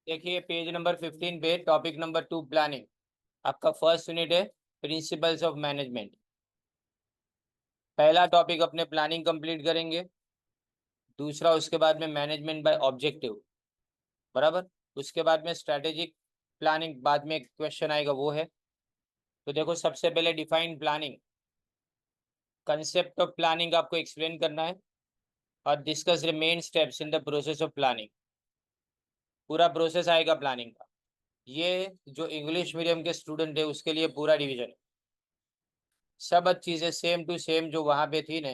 देखिए page number 15 पे topic number 2 planning. आपका फर्स्ट यूनिट है प्रिंसिपल्स ऑफ मैनेजमेंट। पहला टॉपिक अपने प्लानिंग कंप्लीट करेंगे। दूसरा उसके बाद में मैनेजमेंट बाय ऑब्जेक्टिव। बराबर। उसके बाद में स्ट्रेटेजिक प्लानिंग, बाद में क्वेश्चन आएगा वो है। तो देखो सबसे पहले define planning. Concept of planning आपको एक्सप्लेन करना है और discuss the main steps in the process of planning. पूरा प्रोसेस आएगा प्लानिंग का। ये जो इंग्लिश मीडियम के स्टूडेंट है उसके लिए पूरा डिवीजन है। सब चीजें सेम टू सेम जो वहां पे थी ना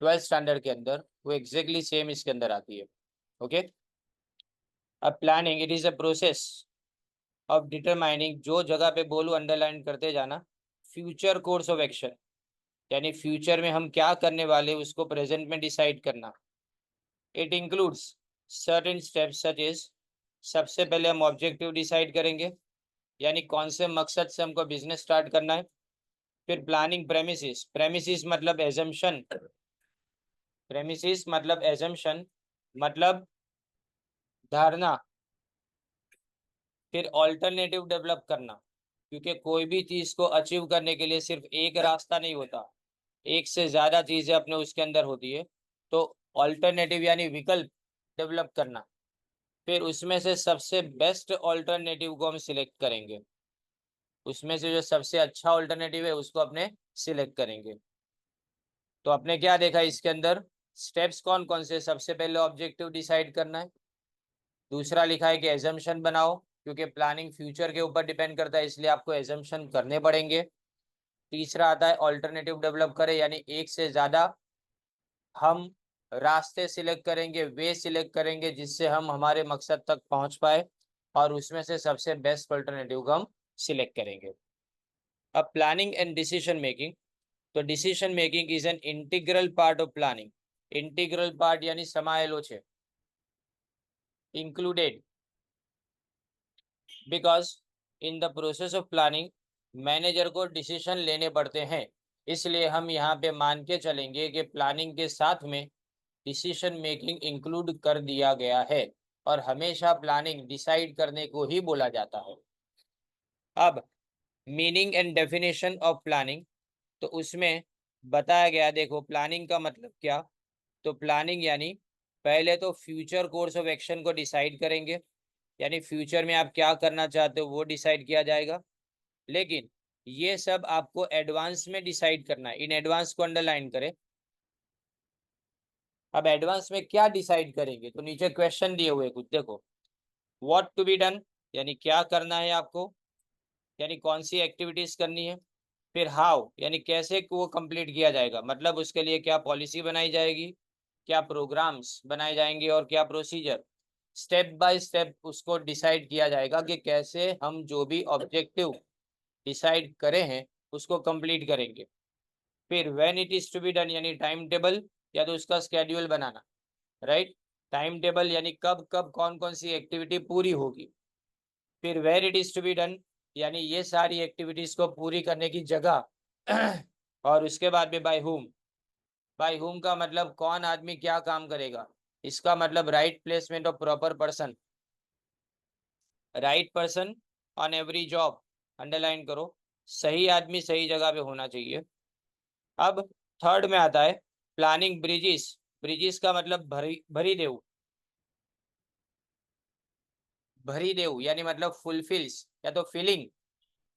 12th स्टैंडर्ड के अंदर, वो एग्जैक्टली सेम इसके अंदर आती है। ओके। अब planning it is a process of determining, जो जगह पे बोलू अंडरलाइन करते जाना, फ्यूचर कोर्स ऑफ एक्शन, यानी फ्यूचर में हम क्या करने वाले उसको प्रेजेंट में डिसाइड करना। It includes certain steps such is, सबसे पहले हम ऑब्जेक्टिव डिसाइड करेंगे, यानी कौन से मकसद से हमको बिजनेस स्टार्ट करना है। फिर प्लानिंग प्रेमिसिस, प्रेमिसिस मतलब एजम्पशन, प्रेमिसिस मतलब एजम्पशन मतलब धारणा। फिर ऑल्टरनेटिव डेवलप करना, क्योंकि कोई भी चीज को अचीव करने के लिए सिर्फ एक रास्ता नहीं होता, एक से ज्यादा चीजें अपने उसके अंदर होती है। तो ऑल्टरनेटिव यानी विकल्प डेवलप करना। फिर उसमें से सबसे बेस्ट ऑल्टरनेटिव को हम सिलेक्ट करेंगे, उसमें से जो सबसे अच्छा ऑल्टरनेटिव है उसको अपने सिलेक्ट करेंगे। तो आपने क्या देखा इसके अंदर, स्टेप्स कौन कौन से, सबसे पहले ऑब्जेक्टिव डिसाइड करना है। दूसरा लिखा है कि एजम्पशन बनाओ, क्योंकि प्लानिंग फ्यूचर के ऊपर डिपेंड करता है इसलिए आपको एजम्पशन करने पड़ेंगे। तीसरा आता है ऑल्टरनेटिव डेवलप करें, यानी एक से ज्यादा हम रास्ते सिलेक्ट करेंगे, वे सिलेक्ट करेंगे जिससे हम हमारे मकसद तक पहुंच पाए, और उसमें से सबसे बेस्ट ऑल्टरनेटिव को हम सिलेक्ट करेंगे। अब प्लानिंग एंड डिसीजन मेकिंग। तो decision making is an integral part of planning. Integral part यानी समाયેલો છે, included, because in the process of planning manager को डिसीजन लेने पड़ते हैं। इसलिए हम यहाँ पे मान के चलेंगे कि प्लानिंग के साथ में डिसीजन मेकिंग इंक्लूड कर दिया गया है, और हमेशा प्लानिंग डिसाइड करने को ही बोला जाता है। अब meaning and definition of planning, तो उसमें बताया गया, देखो प्लानिंग का मतलब क्या। तो प्लानिंग यानी पहले तो फ्यूचर कोर्स ऑफ एक्शन को डिसाइड करेंगे, यानी फ्यूचर में आप क्या करना चाहते हो वो डिसाइड किया जाएगा। लेकिन ये सब आपको एडवांस में डिसाइड करना है, इन एडवांस को अंडरलाइन करें। अब एडवांस में क्या डिसाइड करेंगे, तो नीचे क्वेश्चन दिए हुए कुछ देखो। व्हाट टू बी डन, यानी क्या करना है आपको, यानी कौन सी एक्टिविटीज करनी है। फिर हाउ, यानी कैसे वो कंप्लीट किया जाएगा, मतलब उसके लिए क्या पॉलिसी बनाई जाएगी, क्या प्रोग्राम्स बनाए जाएंगे और क्या प्रोसीजर। स्टेप बाय स्टेप उसको डिसाइड किया जाएगा कि कैसे हम जो भी ऑब्जेक्टिव डिसाइड करे हैं उसको कंप्लीट करेंगे। फिर when it is to be done, यानी टाइम टेबल या तो उसका स्केड्यूल बनाना, राइट। टाइम टेबल यानी कब कब कौन कौन सी एक्टिविटी पूरी होगी। फिर where it is to be done, यानी ये सारी एक्टिविटीज को पूरी करने की जगह। और उसके बाद में बाय हुम, बाय हुम का मतलब कौन आदमी क्या काम करेगा, इसका मतलब right placement of proper person, right person on every job, underline करो, सही आदमी सही जगह पे होना चाहिए। अब थर्ड में आता है प्लानिंग ब्रिजिस, ब्रिजिस का मतलब भरी भरी देव, भरी देव यानी मतलब फुलफिल्स या तो filling,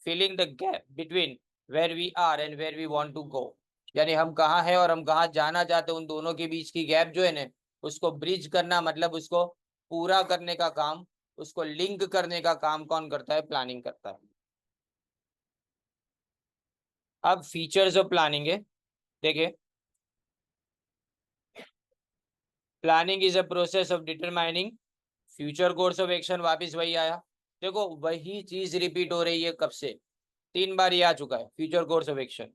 filling the gap between where we are and where we want to go, यानी हम कहाँ हैं और हम कहाँ जाना चाहते हैं, उन दोनों के बीच की गैप जो है ना उसको ब्रिज करना, मतलब उसको पूरा करने का काम, उसको लिंक करने का काम कौन करता है, प्लानिंग करता है। अब फीचर्स ऑफ प्लानिंग है, देखिए planning is a process of determining future course of action, वापिस वही आया। देखो वही चीज रिपीट हो रही है कब से, 3 बार ये आ चुका है, future course of action.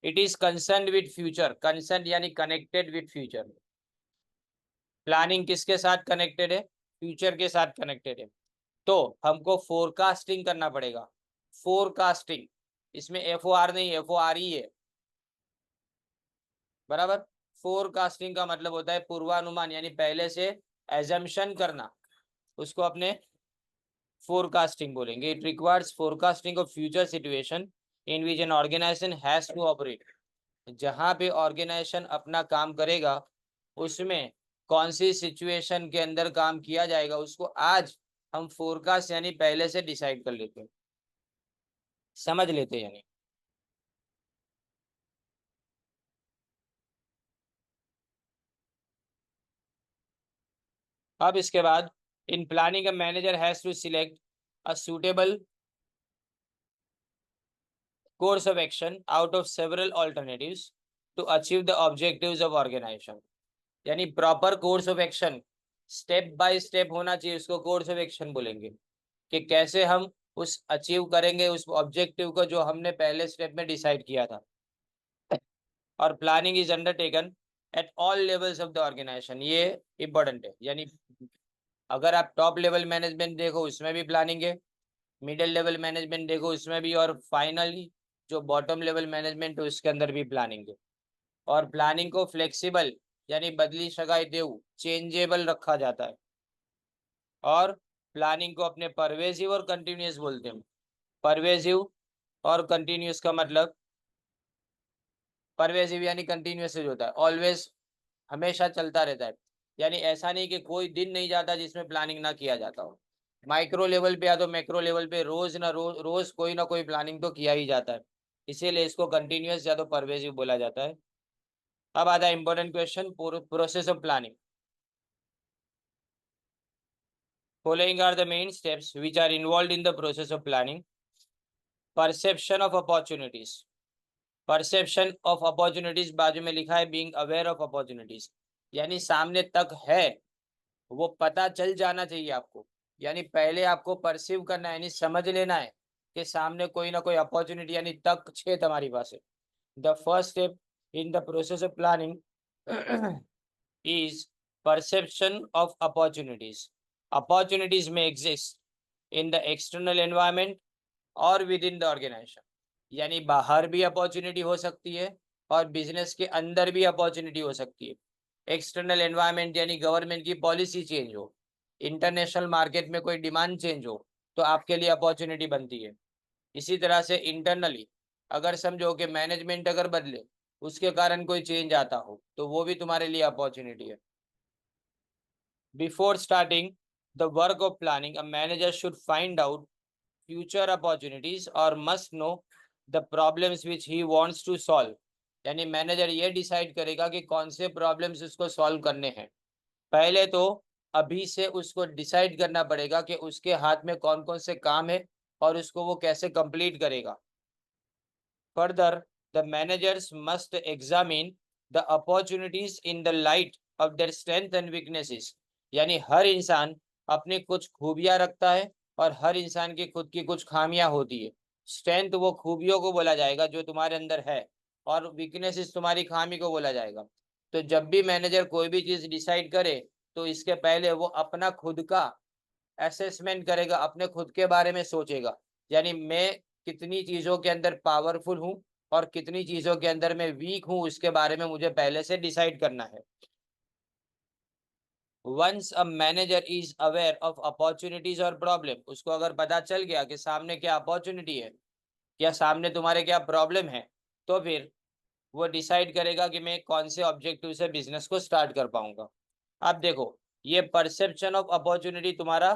It is concern with future, concern यानी कनेक्टेड विद फ्यूचर। प्लानिंग किसके साथ कनेक्टेड है, फ्यूचर के साथ कनेक्टेड है। तो हमको फोरकास्टिंग करना पड़ेगा, फोरकास्टिंग, इसमें एफ ओ आर नहीं, एफ ओ आर ई है, बराबर। फोरकास्टिंग का मतलब होता है पूर्वानुमान, यानी पहले से एजम्पशन करना, उसको अपने फोरकास्टिंग बोलेंगे। It requires forecasting of future situation in which an organisation has to operate. जहां पे ऑर्गेनाइजेशन अपना काम करेगा उसमें कौन सी सिचुएशन के अंदर काम किया जाएगा उसको आज हम फोरकास्ट यानी पहले से डिसाइड कर लेते हैं, समझ लेते हैं यानी। अब इसके बाद in planning a manager has to select a suitable course of action out of several alternatives to achieve the objectives of organization। यानी proper course of action step by step होना चाहिए, उसको कोर्स ऑफ एक्शन बोलेंगे कि कैसे हम उस achieve करेंगे उस ऑब्जेक्टिव को जो हमने पहले स्टेप में डिसाइड किया था। और planning is undertaken at all levels of the organisation, ये इंपॉर्टेंट है। यानी अगर आप टॉप लेवल मैनेजमेंट देखो उसमें भी प्लानिंग है, मिडिल लेवल मैनेजमेंट देखो उसमें भी, और फाइनली जो बॉटम लेवल मैनेजमेंट है उसके अंदर भी प्लानिंग है। और प्लानिंग को फ्लेक्सिबल यानी बदली शकाय देव चेंजेबल रखा जाता है। और प्लानिंग को अपने परवेजिव और कंटिन्यूस बोलते हैं। परवेजिव और कंटिन्यूस का मतलब, परवेजिव यानी कंटिन्यूस होता है, ऑलवेज हमेशा चलता रहता है। यानी ऐसा नहीं कि कोई दिन नहीं जाता जिसमें प्लानिंग ना किया जाता हो। माइक्रो लेवल पे या तो मैक्रो लेवल पे रोज रोज कोई ना कोई प्लानिंग तो किया ही जाता है, इसीलिए इसको कंटिन्यूस या तो परवेजिव बोला जाता है। अब आता है important question, process of planning. Following are the main steps which are involved in the process of planning. Perception of opportunities. Perception of opportunities बाजू में लिखा है being aware of opportunities, यानी सामने तक है वो पता चल जाना चाहिए आपको। यानी पहले आपको परसीव करना है यानी समझ लेना है कि सामने कोई ना कोई अपॉर्चुनिटी यानी तक छे तुम्हारी पास है। The first step in the process of planning is perception of opportunities. Opportunities may exist in the external environment और विद इन द ऑर्गेनाइजेशन, यानी बाहर भी अपॉर्चुनिटी हो सकती है और बिजनेस के अंदर भी अपॉर्चुनिटी हो सकती है। एक्सटर्नल एनवायरनमेंट यानी गवर्नमेंट की पॉलिसी चेंज हो, इंटरनेशनल मार्केट में कोई डिमांड चेंज हो तो आपके लिए अपॉर्चुनिटी बनती है। इसी तरह से इंटरनली अगर समझो कि मैनेजमेंट अगर बदले उसके कारण कोई चेंज आता हो तो वो भी तुम्हारे लिए अपॉर्चुनिटी है। Before starting the work of planning a manager should find out future opportunities और must know the problems which he wants to solve. यानी मैनेजर ये डिसाइड करेगा कि कौन से प्रॉब्लम्स उसको सॉल्व करने हैं। पहले तो अभी से उसको डिसाइड करना पड़ेगा कि उसके हाथ में कौन कौन से काम है और उसको वो कैसे कंप्लीट करेगा। Further, the managers must examine the opportunities in the light of their strength and weaknesses। यानी हर इंसान अपनी कुछ खूबियां रखता है और हर इंसान की खुद की कुछ खामियां होती है। स्ट्रेंथ वो खूबियों को बोला जाएगा जो तुम्हारे अंदर है और वीकनेसेस तुम्हारी खामी को बोला जाएगा। तो जब भी मैनेजर कोई भी चीज डिसाइड करे तो इसके पहले वो अपना खुद का असेसमेंट करेगा, अपने खुद के बारे में सोचेगा। यानी मैं कितनी चीजों के अंदर पावरफुल हूँ और कितनी चीजों के अंदर मैं वीक हूँ उसके बारे में मुझे पहले से डिसाइड करना है। Once a manager is aware of opportunities और प्रॉब्लम, उसको अगर पता चल गया कि सामने क्या अपॉर्चुनिटी है या सामने तुम्हारे क्या प्रॉब्लम है तो फिर वो डिसाइड करेगा कि मैं कौन से ऑब्जेक्टिव से बिजनेस को स्टार्ट कर पाऊंगा। अब देखो ये परसेप्शन ऑफ अपॉर्चुनिटी तुम्हारा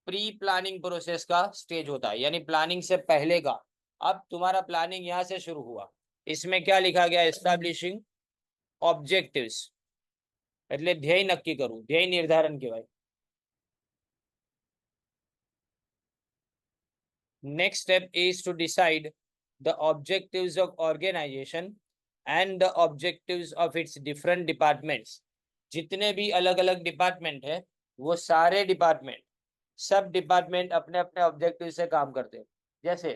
प्री प्लानिंग प्रोसेस का स्टेज होता है, यानी प्लानिंग से पहले का। अब तुम्हारा प्लानिंग यहाँ से शुरू हुआ, इसमें क्या लिखा गया, एस्टैब्लिशिंग ऑब्जेक्टिव्स, એટલે ધ્યેય નક્કી કરવું, ધ્યેય निर्धारण કહેવાય। Next step is to decide the objectives of organization and the objectives of its different departments। जितने भी अलग अलग डिपार्टमेंट है वो सारे डिपार्टमेंट, सब डिपार्टमेंट अपने अपने ऑब्जेक्टिव से काम करते हैं। जैसे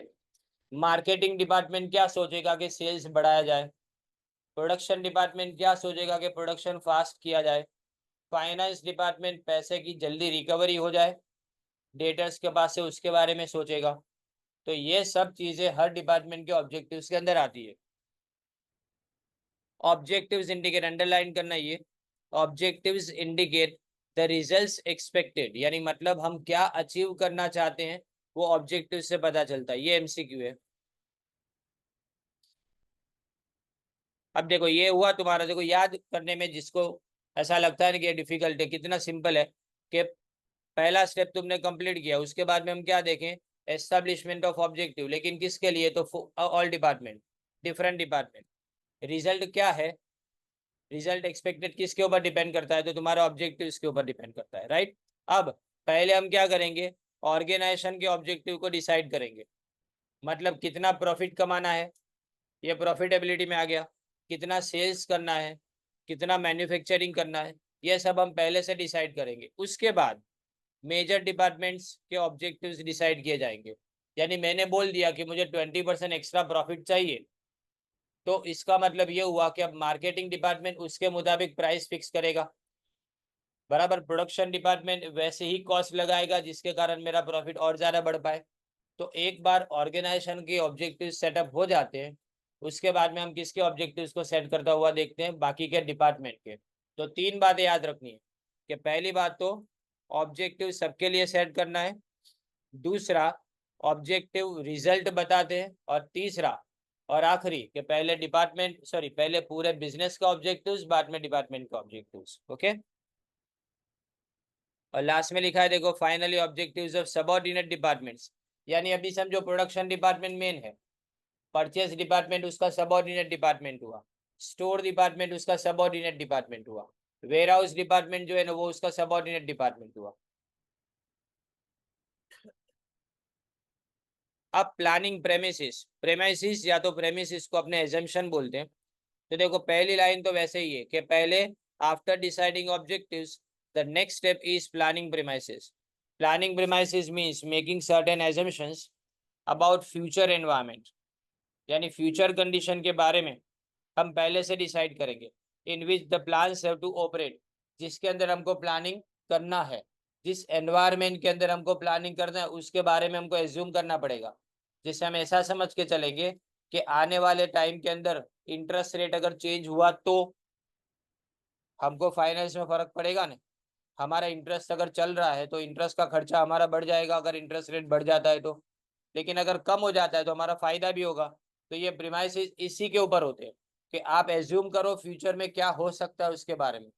मार्केटिंग डिपार्टमेंट क्या सोचेगा कि सेल्स बढ़ाया जाए, प्रोडक्शन डिपार्टमेंट क्या सोचेगा कि प्रोडक्शन फास्ट किया जाए, फाइनेंस डिपार्टमेंट पैसे की जल्दी रिकवरी हो जाए डेटर्स के पास से उसके बारे में सोचेगा। तो ये सब चीजें हर डिपार्टमेंट के ऑब्जेक्टिव्स के अंदर आती है। ऑब्जेक्टिव्स इंडिकेट, अंडरलाइन करना, ये objectives indicate the results expected, यानी मतलब हम क्या अचीव करना चाहते हैं वो ऑब्जेक्टिव से पता चलता है। ये एमसीक्यू है। अब देखो ये हुआ तुम्हारा, देखो याद करने में जिसको ऐसा लगता है ना कि ये डिफिकल्ट है, कितना सिंपल है कि पहला स्टेप तुमने कंप्लीट किया, उसके बाद में हम क्या देखें, एस्टेब्लिशमेंट ऑफ ऑब्जेक्टिव, लेकिन किसके लिए, तो all department, different department. Result क्या है, रिजल्ट एक्सपेक्टेड किसके ऊपर डिपेंड करता है, तो तुम्हारा ऑब्जेक्टिव इसके ऊपर डिपेंड करता है, राइट। अब पहले हम क्या करेंगे, ऑर्गेनाइजेशन के ऑब्जेक्टिव को डिसाइड करेंगे, मतलब कितना प्रॉफिट कमाना है, ये प्रॉफिटेबिलिटी में आ गया, कितना सेल्स करना है, कितना मैन्युफैक्चरिंग करना है, ये सब हम पहले से डिसाइड करेंगे। उसके बाद मेजर डिपार्टमेंट्स के ऑब्जेक्टिव्स डिसाइड किए जाएंगे। यानी मैंने बोल दिया कि मुझे 20% एक्स्ट्रा प्रॉफिट चाहिए, तो इसका मतलब ये हुआ कि अब मार्केटिंग डिपार्टमेंट उसके मुताबिक प्राइस फिक्स करेगा, बराबर। प्रोडक्शन डिपार्टमेंट वैसे ही कॉस्ट लगाएगा जिसके कारण मेरा प्रॉफिट और ज़्यादा बढ़ पाए। तो एक बार ऑर्गेनाइजेशन के ऑब्जेक्टिव सेटअप हो जाते हैं, उसके बाद में हम किसके ऑब्जेक्टिव्स को सेट करता हुआ देखते हैं, बाकी के डिपार्टमेंट के। तो तीन बातें याद रखनी है कि पहली बात तो ऑब्जेक्टिव सबके लिए सेट करना है, दूसरा ऑब्जेक्टिव रिजल्ट बताते हैं, और तीसरा और आखिरी कि पहले डिपार्टमेंट सॉरी पहले पूरे बिजनेस का ऑब्जेक्टिव्स, बाद में डिपार्टमेंट का ऑब्जेक्टिव्स, ओके। और लास्ट में लिखा है देखो, finally objectives of subordinate departments, यानी अभी समझो प्रोडक्शन डिपार्टमेंट मेन है, परचेस डिपार्टमेंट उसका सबऑर्डिनेट डिपार्टमेंट हुआ, स्टोर डिपार्टमेंट उसका सबऑर्डिनेट डिपार्टमेंट हुआ, वेयर हाउस डिपार्टमेंट जो है ना वो उसका सबऑर्डिनेट डिपार्टमेंट हुआ। अब प्लानिंग प्रेमिसिस, प्रेमिसिस या तो प्रेमिसिस को अपने एजम्पशन बोलते हैं। तो देखो पहली लाइन तो वैसे ही है कि पहले after deciding objectives the next step is planning premises. Planning premises means making certain assumptions about future environment, यानी फ्यूचर कंडीशन के बारे में हम पहले से डिसाइड करेंगे। In which the plans have to operate, जिसके अंदर हमको प्लानिंग करना है, जिस एनवायरनमेंट के अंदर हमको प्लानिंग करना है उसके बारे में हमको एज्यूम करना पड़ेगा, जिससे हम ऐसा समझ के चलेंगे कि आने वाले टाइम के अंदर इंटरेस्ट रेट अगर चेंज हुआ तो हमको फाइनेंस में फर्क पड़ेगा ना। हमारा इंटरेस्ट अगर चल रहा है तो इंटरेस्ट का खर्चा हमारा बढ़ जाएगा अगर इंटरेस्ट रेट बढ़ जाता है तो, लेकिन अगर कम हो जाता है तो हमारा फायदा भी होगा। तो ये प्रीमाइसेस इसी के ऊपर होते हैं कि आप एज्यूम करो फ्यूचर में क्या हो सकता है उसके बारे में,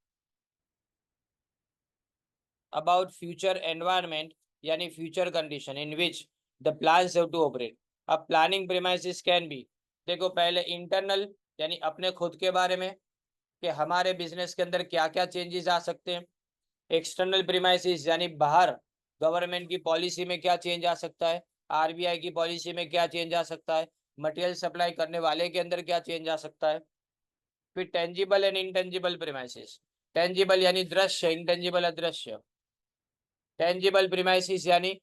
अबाउट फ्यूचर एनवायरनमेंट, यानी future condition in which the plans have to operate. अब प्लानिंग प्रीमाइसेस कैन बी, देखो पहले इंटरनल यानी अपने खुद के बारे में कि हमारे बिजनेस के अंदर क्या क्या चेंजेस आ सकते हैं। एक्सटर्नल प्रीमाइसेस यानी बाहर गवर्नमेंट की पॉलिसी में क्या चेंज आ सकता है, आरबीआई की पॉलिसी में क्या चेंज आ सकता है, मटेरियल सप्लाई करने वाले के अंदर क्या चेंज आ सकता है। फिर tangible and intangible premises, tangible यानी दृश्य, इनटेंजिबल अदृश्य। टेंजिबल प्रीमाइसेस यानी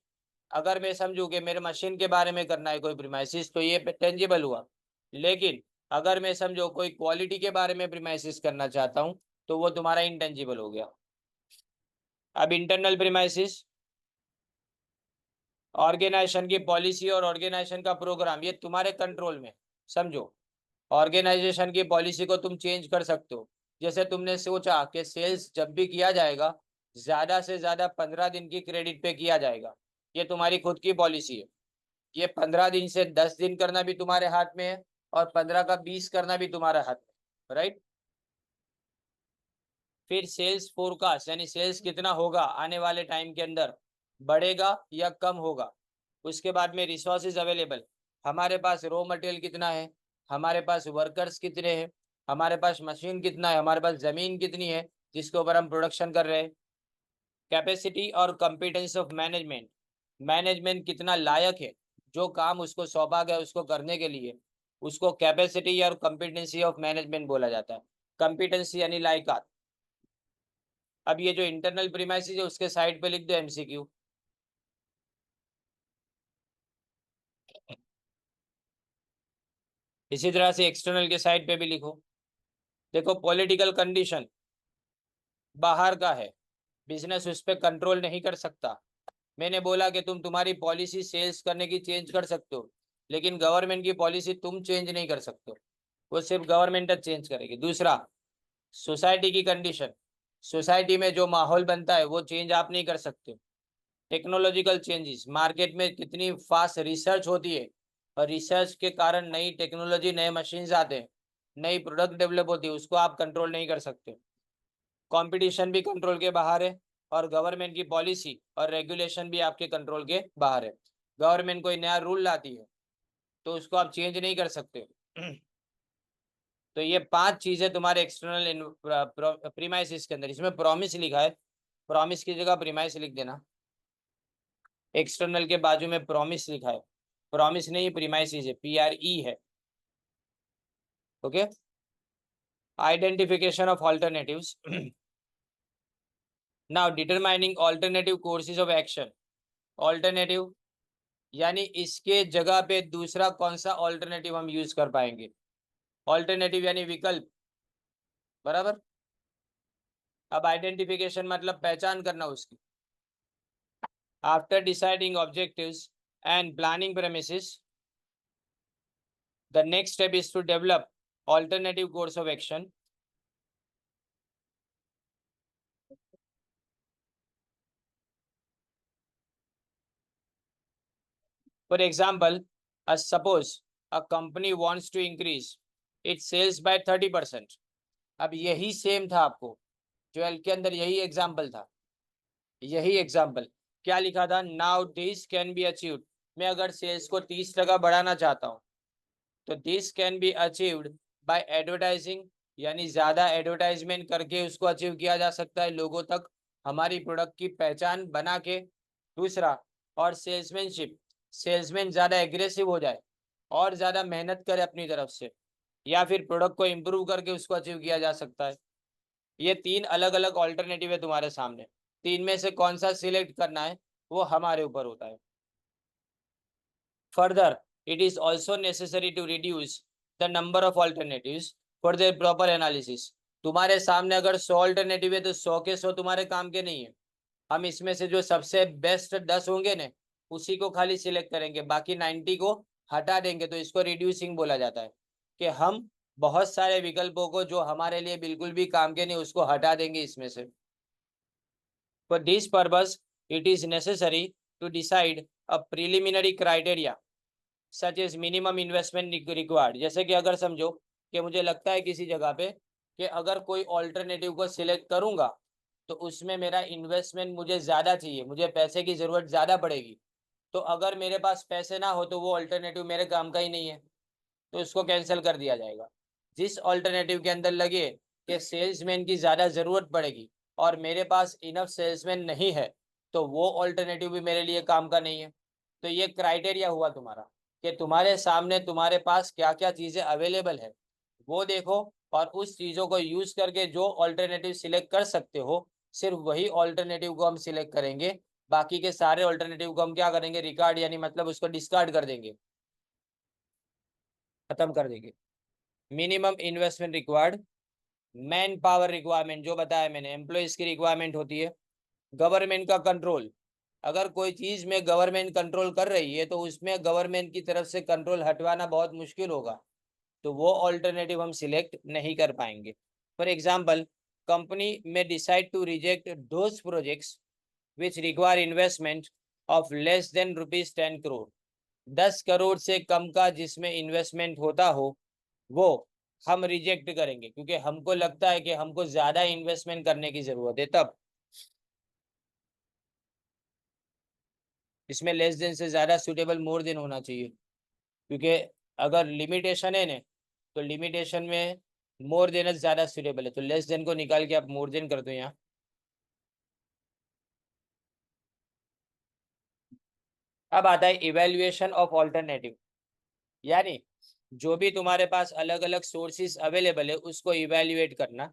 अगर मैं समझूं कि मेरे मशीन के बारे में करना है कोई प्रीमाइसिस तो ये टेंजिबल हुआ, लेकिन अगर मैं समझो कोई क्वालिटी के बारे में प्रीमाइसिस करना चाहता हूं तो वो तुम्हारा इंटेंजिबल हो गया। अब इंटरनल प्रीमाइसिस, ऑर्गेनाइजेशन की पॉलिसी और ऑर्गेनाइजेशन का प्रोग्राम ये तुम्हारे कंट्रोल में, समझो ऑर्गेनाइजेशन की पॉलिसी को तुम चेंज कर सकते हो। जैसे तुमने सोचा कि सेल्स जब भी किया जाएगा ज्यादा से ज्यादा 15 दिन की क्रेडिट पे किया जाएगा, ये तुम्हारी खुद की पॉलिसी है। ये 15 दिन से 10 दिन करना भी तुम्हारे हाथ में है और 15 का 20 करना भी तुम्हारे हाथ में, राइट। फिर सेल्स फोरकास्ट यानी सेल्स कितना होगा आने वाले टाइम के अंदर, बढ़ेगा या कम होगा। उसके बाद में रिसोर्सेज अवेलेबल, हमारे पास रॉ मटेरियल कितना है, हमारे पास वर्कर्स कितने हैं, हमारे पास मशीन कितना है, हमारे पास जमीन कितनी है जिसके ऊपर हम प्रोडक्शन कर रहे हैं। कैपेसिटी और कॉम्पिटेंस ऑफ मैनेजमेंट, मैनेजमेंट कितना लायक है जो काम उसको सौंपा गया उसको करने के लिए, उसको कैपेसिटी और कॉम्पिटेंसी ऑफ मैनेजमेंट बोला जाता है। कॉम्पिटेंसी यानी लायकात। अब ये जो इंटरनल प्रीमाइसेस है उसके साइड पे लिख दो एमसीक्यू। इसी तरह से एक्सटर्नल के साइड पे भी लिखो। देखो पॉलिटिकल कंडीशन बाहर का है, बिजनेस उस पर कंट्रोल नहीं कर सकता। मैंने बोला कि तुम तुम्हारी पॉलिसी सेल्स करने की चेंज कर सकते हो, लेकिन गवर्नमेंट की पॉलिसी तुम चेंज नहीं कर सकते हो, वो सिर्फ गवर्नमेंट चेंज करेगी। दूसरा सोसाइटी की कंडीशन, सोसाइटी में जो माहौल बनता है वो चेंज आप नहीं कर सकते। टेक्नोलॉजिकल चेंजेस, मार्केट में कितनी फास्ट रिसर्च होती है और रिसर्च के कारण नई टेक्नोलॉजी, नए मशीन्स आते हैं, नई प्रोडक्ट डेवलप होती है, उसको आप कंट्रोल नहीं कर सकते। कंपटीशन भी कंट्रोल के बाहर है, और गवर्नमेंट की पॉलिसी और रेगुलेशन भी आपके कंट्रोल के बाहर है। गवर्नमेंट कोई नया रूल लाती है तो उसको आप चेंज नहीं कर सकते। तो ये 5 चीजें तुम्हारे एक्सटर्नल प्रीमाइसिस के अंदर, इसमें प्रॉमिस लिखा है, प्रॉमिस की जगह प्रीमाइस लिख देना। एक्सटर्नल के बाजू में प्रॉमिस लिखा है, प्रॉमिस नहीं प्रीमाइसिस है, PRE है। Okay. Identification of alternatives. Now determining alternative courses of action. Alternative यानी इसके जगह पे दूसरा कौन सा ऑल्टरनेटिव हम यूज कर पाएंगे। ऑल्टरनेटिव यानी विकल्प, बराबर। अब आइडेंटिफिकेशन मतलब पहचान करना उसकी। After deciding objectives and planning premises, the next step is to develop alternative course of action. For example, suppose a company wants to increase its sales by 30%. अब यही सेम था आपको 12 के अंदर, यही एग्जाम्पल था, यही एग्जाम्पल। क्या लिखा था, now this can be achieved. मैं अगर सेल्स को 30% बढ़ाना चाहता हूँ तो this can be achieved bye advertising, यानी ज्यादा एडवर्टाइजमेंट करके उसको अचीव किया जा सकता है, लोगों तक हमारी प्रोडक्ट की पहचान बना के। दूसरा, और सेल्समैनशिप, सेल्समैन ज्यादा एग्रेसिव हो जाए और ज्यादा मेहनत करे अपनी तरफ से, या फिर प्रोडक्ट को इम्प्रूव करके उसको अचीव किया जा सकता है। ये 3 अलग अलग ऑल्टरनेटिव है तुम्हारे सामने, 3 में से कौन सा सिलेक्ट करना है वो हमारे ऊपर होता है। Further, it is also necessary to reduce the number of alternatives for their proper analysis. तुम्हारे सामने अगर 100 ऑल्टरनेटिव है तो 100 के 100 तुम्हारे काम के नहीं है। हम इसमें से जो सबसे बेस्ट 10 होंगे ना, उसी को खाली सिलेक्ट करेंगे, बाकी 90 को हटा देंगे। तो इसको रिड्यूसिंग बोला जाता है, कि हम बहुत सारे विकल्पों को जो हमारे लिए बिल्कुल भी काम के नहीं उसको हटा देंगे इसमें से। For this purpose, it is necessary to decide a preliminary criteria such is minimum investment required. जैसे कि अगर समझो कि मुझे लगता है किसी जगह पे कि अगर कोई ऑल्टरनेटिव को सिलेक्ट करूंगा तो उसमें मेरा इन्वेस्टमेंट मुझे ज़्यादा चाहिए, मुझे पैसे की ज़रूरत ज़्यादा पड़ेगी। तो अगर मेरे पास पैसे ना हो तो वो ऑल्टरनेटिव मेरे काम का ही नहीं है, तो उसको कैंसिल कर दिया जाएगा। जिस ऑल्टरनेटिव के अंदर लगे कि सेल्समैन की ज़्यादा ज़रूरत पड़ेगी और मेरे पास इनफ सेल्समैन नहीं है, तो वो ऑल्टरनेटिव भी मेरे लिए काम का नहीं है। तो ये क्राइटेरिया हुआ तुम्हारा, कि तुम्हारे सामने तुम्हारे पास क्या क्या चीज़ें अवेलेबल है वो देखो, और उस चीज़ों को यूज करके जो ऑल्टरनेटिव सिलेक्ट कर सकते हो सिर्फ वही ऑल्टरनेटिव को हम सिलेक्ट करेंगे। बाकी के सारे ऑल्टरनेटिव को हम क्या करेंगे, रिकार्ड यानी मतलब उसको डिस्कार्ड कर देंगे, खत्म कर देंगे। Minimum investment required, man power requirement जो बताया मैंने, एम्प्लॉयज की रिक्वायरमेंट होती है। गवर्नमेंट का कंट्रोल, अगर कोई चीज में गवर्नमेंट कंट्रोल कर रही है तो उसमें गवर्नमेंट की तरफ से कंट्रोल हटवाना बहुत मुश्किल होगा, तो वो ऑल्टरनेटिव हम सिलेक्ट नहीं कर पाएंगे। फॉर एग्जाम्पल, कंपनी में decide to reject those projects which require investment of less than ₹10 crore. 10 crore से कम का जिसमें इन्वेस्टमेंट होता हो वो हम रिजेक्ट करेंगे, क्योंकि हमको लगता है कि हमको ज्यादा इन्वेस्टमेंट करने की जरूरत है। तब इसमें लेस देन से ज्यादा सुटेबल मोर देन होना चाहिए, क्योंकि अगर लिमिटेशन है ना तो लिमिटेशन में मोर देन ज्यादा सुटेबल है, तो लेस देन को निकाल के आप मोर देन कर दो यहाँ। अब आता है इवेल्युएशन ऑफ ऑल्टरनेटिव, यानी जो भी तुम्हारे पास अलग अलग सोर्सेज अवेलेबल है उसको इवेल्युएट करना।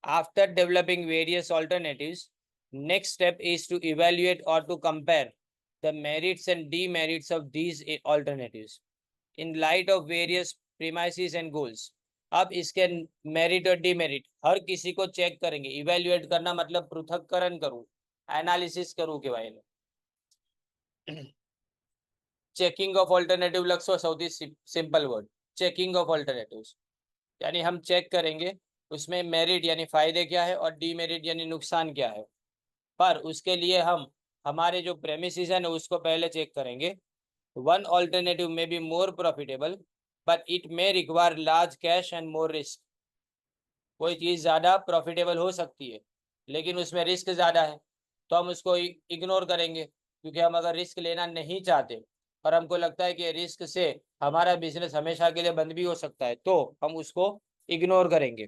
After developing various alternatives, next step is to evaluate और to compare the merits and demerits of these alternatives in light of various premises and goals. अब इसके मेरिट और डीमेरिट हर किसी को चेक करेंगे। इवेल्युएट करना मतलब पृथक्करण करूं, एनालिसिस करूं के बारे में। चेकिंग ऑफ ऑल्टरनेटिव लक्ष्य, सौથી simple word, checking of alternatives, यानी हम चेक करेंगे उसमें मेरिट यानी फायदे क्या है और डीमेरिट यानी नुकसान क्या है। पर उसके लिए हम हमारे जो प्रेमिसेस है ना उसको पहले चेक करेंगे। वन ऑल्टरनेटिव में be more profitable but it may require large cash and more risk. कोई चीज़ ज़्यादा प्रॉफिटेबल हो सकती है लेकिन उसमें रिस्क ज़्यादा है, तो हम उसको इग्नोर करेंगे, क्योंकि हम अगर रिस्क लेना नहीं चाहते और हमको लगता है कि रिस्क से हमारा बिजनेस हमेशा के लिए बंद भी हो सकता है, तो हम उसको इग्नोर करेंगे।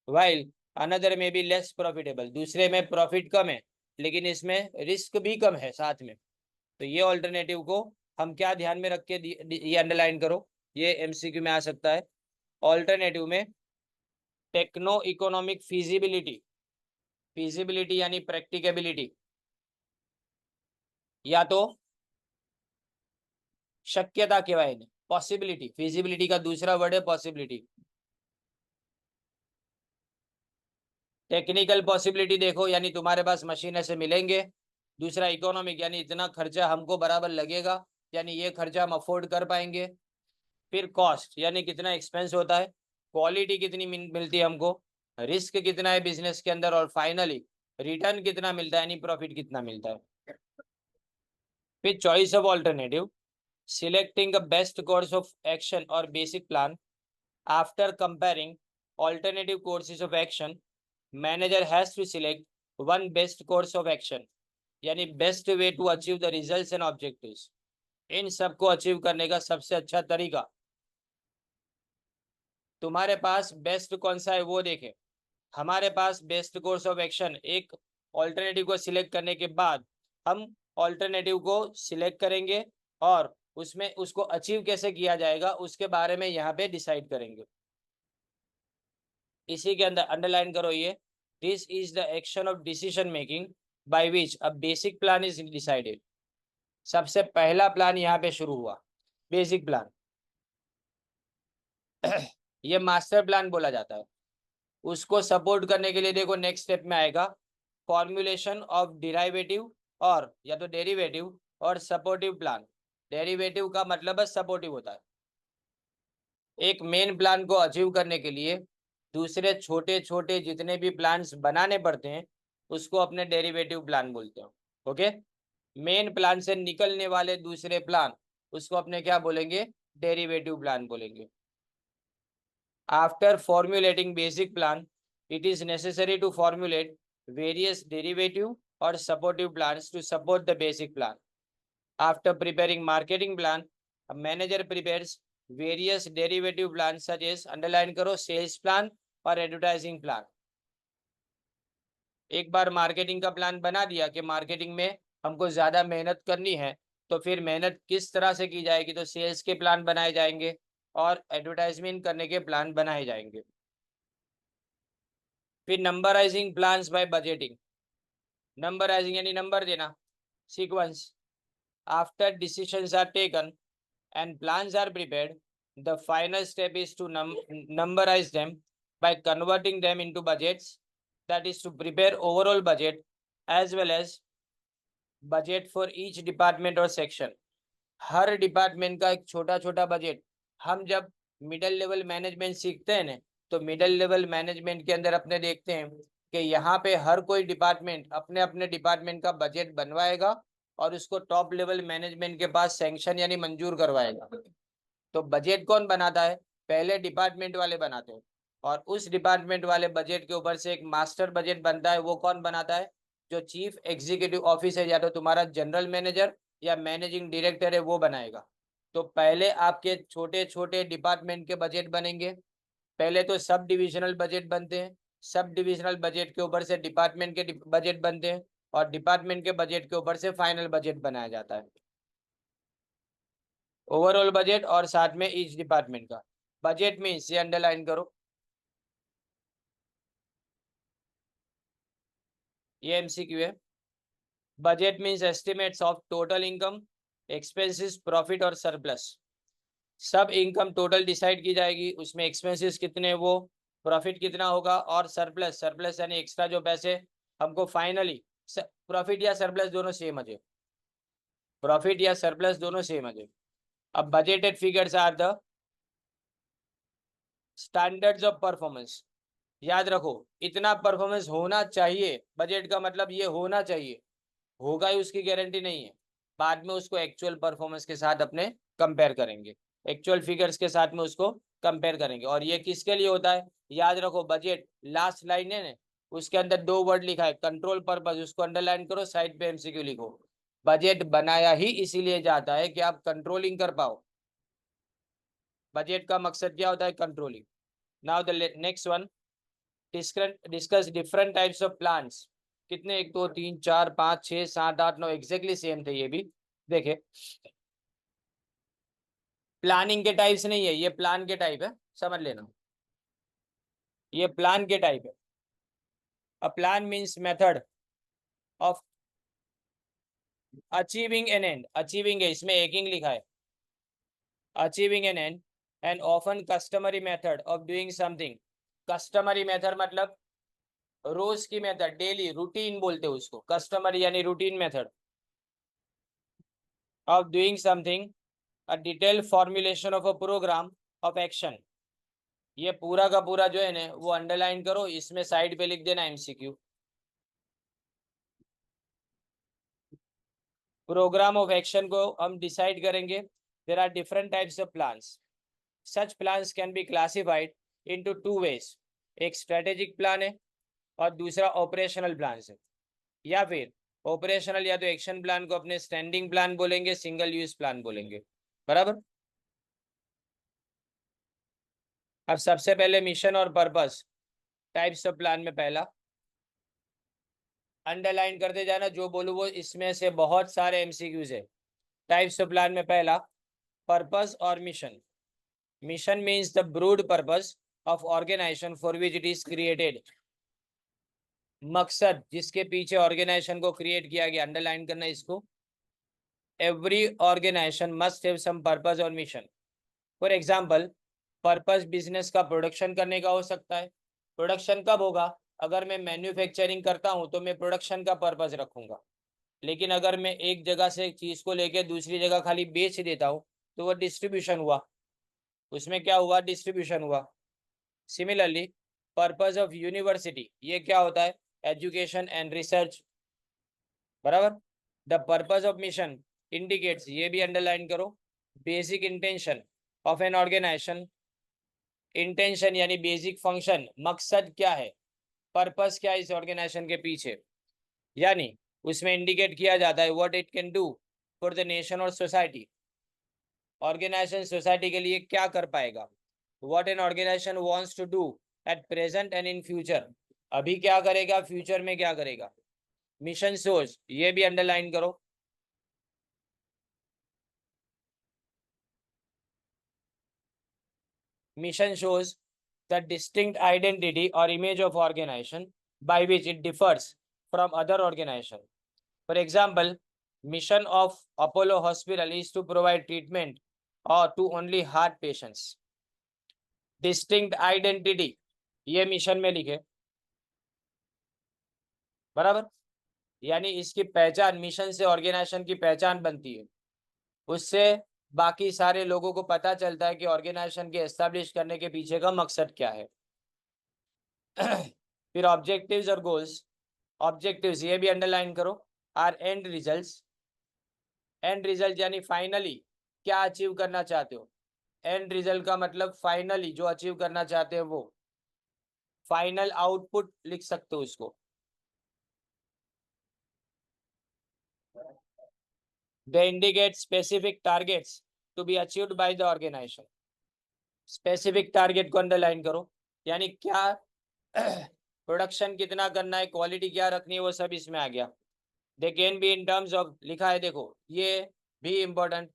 वाइल अनदर में भी लेस प्रॉफिटेबल, दूसरे में प्रॉफिट कम है लेकिन इसमें रिस्क भी कम है साथ में। तो ये ऑल्टरनेटिव को हम क्या ध्यान में रख के ये अंडरलाइन करो, ये एमसीक्यू में आ सकता है। ऑल्टरनेटिव में टेक्नो इकोनॉमिक फिजिबिलिटी, फिजिबिलिटी यानी प्रैक्टिकेबिलिटी, या तो शक्यता कहेवाय ने पॉसिबिलिटी, फिजिबिलिटी का दूसरा वर्ड है पॉसिबिलिटी। टेक्निकल पॉसिबिलिटी देखो यानी तुम्हारे पास मशीन ऐसे मिलेंगे। दूसरा इकोनॉमिक यानी इतना खर्चा हमको बराबर लगेगा, यानी ये खर्चा हम अफोर्ड कर पाएंगे। फिर कॉस्ट यानी कितना एक्सपेंस होता है, क्वालिटी कितनी मिलती है हमको, रिस्क कितना है बिजनेस के अंदर, और फाइनली रिटर्न कितना मिलता है यानी प्रॉफिट कितना मिलता है। फिर choice of alternative, selecting a best course of action or basic plan. After comparing alternative courses of action, manager has to select one best course of action, यानी best way to achieve the results and objectives. इन सबको achieve करने का सबसे अच्छा तरीका, तुम्हारे पास best कौन सा है वो देखें। हमारे पास बेस्ट कोर्स ऑफ एक्शन, एक ऑल्टरनेटिव को सिलेक्ट करने के बाद हम ऑल्टरनेटिव को सिलेक्ट करेंगे और उसमें उसको अचीव कैसे किया जाएगा उसके बारे में यहाँ पे डिसाइड करेंगे। इसी के अंदर अंडरलाइन करो ये, this is the action of decision making by which a basic plan is decided. सबसे पहला प्लान यहाँ पे शुरू हुआ, बेसिक प्लान। ये मास्टर प्लान बोला जाता है। उसको सपोर्ट करने के लिए देखो नेक्स्ट स्टेप में आएगा फॉर्मुलेशन ऑफ डिराइवेटिव, और या तो डेरिवेटिव और सपोर्टिव प्लान। डेरिवेटिव का मतलब है सपोर्टिव होता है। एक मेन प्लान को अचीव करने के लिए दूसरे छोटे छोटे जितने भी प्लान्स बनाने पड़ते हैं उसको अपने डेरिवेटिव प्लान बोलते हैं। ओके, मेन प्लान से निकलने वाले दूसरे प्लान उसको अपने क्या बोलेंगे, डेरिवेटिव प्लान बोलेंगे। After formulating basic plan, it is necessary to formulate various derivative or supportive plans to support the basic plan. After preparing marketing plan, a manager prepares various derivative plans such as underline करो sales plan और advertising plan. एक बार marketing का plan बना दिया कि marketing में हमको ज़्यादा मेहनत करनी है, तो फिर मेहनत किस तरह से की जाएगी, तो सेल्स के प्लान बनाए जाएंगे और एडवर्टाइजमेंट करने के प्लान बनाए जाएंगे। फिर numberising plans by budgeting, numberising यानी नंबर देना, sequence. After decisions are taken and plans are prepared, the final step is to numberize them by converting them into budgets, that is to prepare overall budget as well as budget for each department or section. Her department का एक छोटा छोटा budget. हम जब middle level management सीखते हैं ना, तो मिडिल लेवल मैनेजमेंट के अंदर अपने देखते हैं कि यहाँ पे हर कोई डिपार्टमेंट अपने अपने डिपार्टमेंट का बजट बनवाएगा और उसको टॉप लेवल मैनेजमेंट के पास सैंक्शन यानी मंजूर करवाएगा। तो बजट कौन बनाता है, पहले डिपार्टमेंट वाले बनाते हैं, और उस डिपार्टमेंट वाले बजट के ऊपर से एक मास्टर बजट बनता है। वो कौन बनाता है, जो चीफ एग्जीक्यूटिव ऑफिसर या तो तुम्हारा जनरल मैनेजर या मैनेजिंग डायरेक्टर है वो बनाएगा। तो पहले आपके छोटे छोटे डिपार्टमेंट के बजट बनेंगे। पहले तो सब डिविजनल बजट बनते हैं, सब डिविजनल बजट के ऊपर से डिपार्टमेंट के बजट बनते हैं, और डिपार्टमेंट के बजट के ऊपर से फाइनल बजट बनाया जाता है। ओवरऑल बजट और साथ में ईच डिपार्टमेंट का बजट में इसे अंडरलाइन करो, ये एमसीक्यू है। Budget means estimates of total income, expenses, profit और सरप्लस। सब इनकम टोटल डिसाइड की जाएगी, उसमें एक्सपेंसेस कितने वो, प्रॉफिट कितना होगा, और सरप्लस, सरप्लस यानी एक्स्ट्रा जो पैसे हमको फाइनली, प्रॉफिट या सरप्लस दोनों सेम है, प्रॉफिट या सरप्लस दोनों सेम है। अब budgeted figures are the standards of performance, याद रखो इतना परफॉर्मेंस होना चाहिए, बजट का मतलब ये होना चाहिए, होगा ही उसकी गारंटी नहीं है। बाद में उसको एक्चुअल परफॉर्मेंस के साथ अपने कंपेयर करेंगे, एक्चुअल फिगर्स के साथ में उसको कंपेयर करेंगे। और ये किसके लिए होता है, याद रखो बजट लास्ट लाइन है ना, उसके अंदर 2 वर्ड लिखा है कंट्रोल पर्पस, उसको अंडरलाइन करो, साइड पे एमसीक्यू लिखो। बजट बनाया ही इसीलिए जाता है कि आप कंट्रोलिंग कर पाओ। बजट का मकसद क्या होता है, controlling. Now the next one, discuss different types of plans. कितने, 1 2 3 4 5 6 7 8 9, एग्जैक्टली सेम थे ये भी। देखे प्लानिंग के टाइप्स नहीं है, ये प्लान के टाइप है, समझ लेना, ये प्लान के टाइप है। A plan means method of achieving an end, achieving है इसमें एकिंग लिखा है, achieving an end and often customary method of doing something. Customary method मतलब रोज की मेथड, डेली रूटीन बोलते हैं उसको, कस्टमरी यानी routine method of doing something, a detail formulation of a programme of action. ये पूरा का पूरा जो है ना वो अंडरलाइन करो, इसमें साइड पे लिख देना एमसीक्यू। प्रोग्राम ऑफ एक्शन को हम डिसाइड करेंगे। There are different types of plans, such plans can be classified into 2 ways. एक स्ट्रेटेजिक प्लान है और दूसरा ऑपरेशनल प्लान है। या फिर ऑपरेशनल या तो एक्शन प्लान को अपने स्टैंडिंग प्लान बोलेंगे, सिंगल यूज प्लान बोलेंगे, बराबर। अब सबसे पहले मिशन और पर्पस टाइप्स ऑफ प्लान में पहला, अंडरलाइन करते जाना, जो बोलूं वो इसमें से बहुत सारे एमसीक्यूज है। टाइप्स ऑफ प्लान में पहला पर्पस और mission. Mission means the broad purpose of organisation for which it is created. मकसद जिसके पीछे ऑर्गेनाइजेशन को क्रिएट किया गया, अंडरलाइन करना इसको। Every organisation must have some purpose और mission. For example, purpose business का प्रोडक्शन करने का हो सकता है। प्रोडक्शन कब होगा, अगर मैं मैन्युफैक्चरिंग करता हूं तो मैं प्रोडक्शन का पर्पस रखूंगा। लेकिन अगर मैं एक जगह से चीज को लेके दूसरी जगह खाली बेच देता हूं तो वो डिस्ट्रीब्यूशन हुआ, उसमें क्या हुआ, डिस्ट्रीब्यूशन हुआ। सिमिलरली पर्पस ऑफ यूनिवर्सिटी, ये क्या होता है, एजुकेशन एंड रिसर्च, बराबर। The purpose of mission indicates, ये भी अंडरलाइन करो, basic intention of an organisation. Intention यानी बेसिक फंक्शन, मकसद क्या है, पर्पस क्या है इस ऑर्गेनाइजेशन के पीछे, यानी उसमें इंडिकेट किया जाता है what it can do for the nation और सोसाइटी। ऑर्गेनाइजेशन सोसाइटी के लिए क्या कर पाएगा, what an organisation wants to do at present and in future, अभी क्या करेगा, फ्यूचर में क्या करेगा। मिशन सोर्स, ये भी अंडरलाइन करो। Mission shows the distinct identity or image of organization by which it differs from other organization. For example, mission of Apollo Hospital is to provide treatment or to only heart patients. Distinct identity, ये mission में लिखे, बराबर। यानी इसकी पहचान, mission से organisation की पहचान बनती है, उससे बाकी सारे लोगों को पता चलता है कि ऑर्गेनाइजेशन के एस्टेब्लिश करने के पीछे का मकसद क्या है। फिर ऑब्जेक्टिव्स और गोल्स, ऑब्जेक्टिव्स ये भी अंडरलाइन करो, are end results. End result यानी फाइनली क्या अचीव करना चाहते हो, एंड रिजल्ट का मतलब फाइनली जो अचीव करना चाहते हो वो, फाइनल आउटपुट लिख सकते हो इसको। They indicate specific targets to be achieved by the organisation. Specific target को अंडरलाइन करो, यानी क्या प्रोडक्शन कितना करना है, क्वालिटी क्या रखनी है, वो सब इसमें आ गया। They can be in terms of, लिखा है देखो ये भी इम्पोर्टेंट,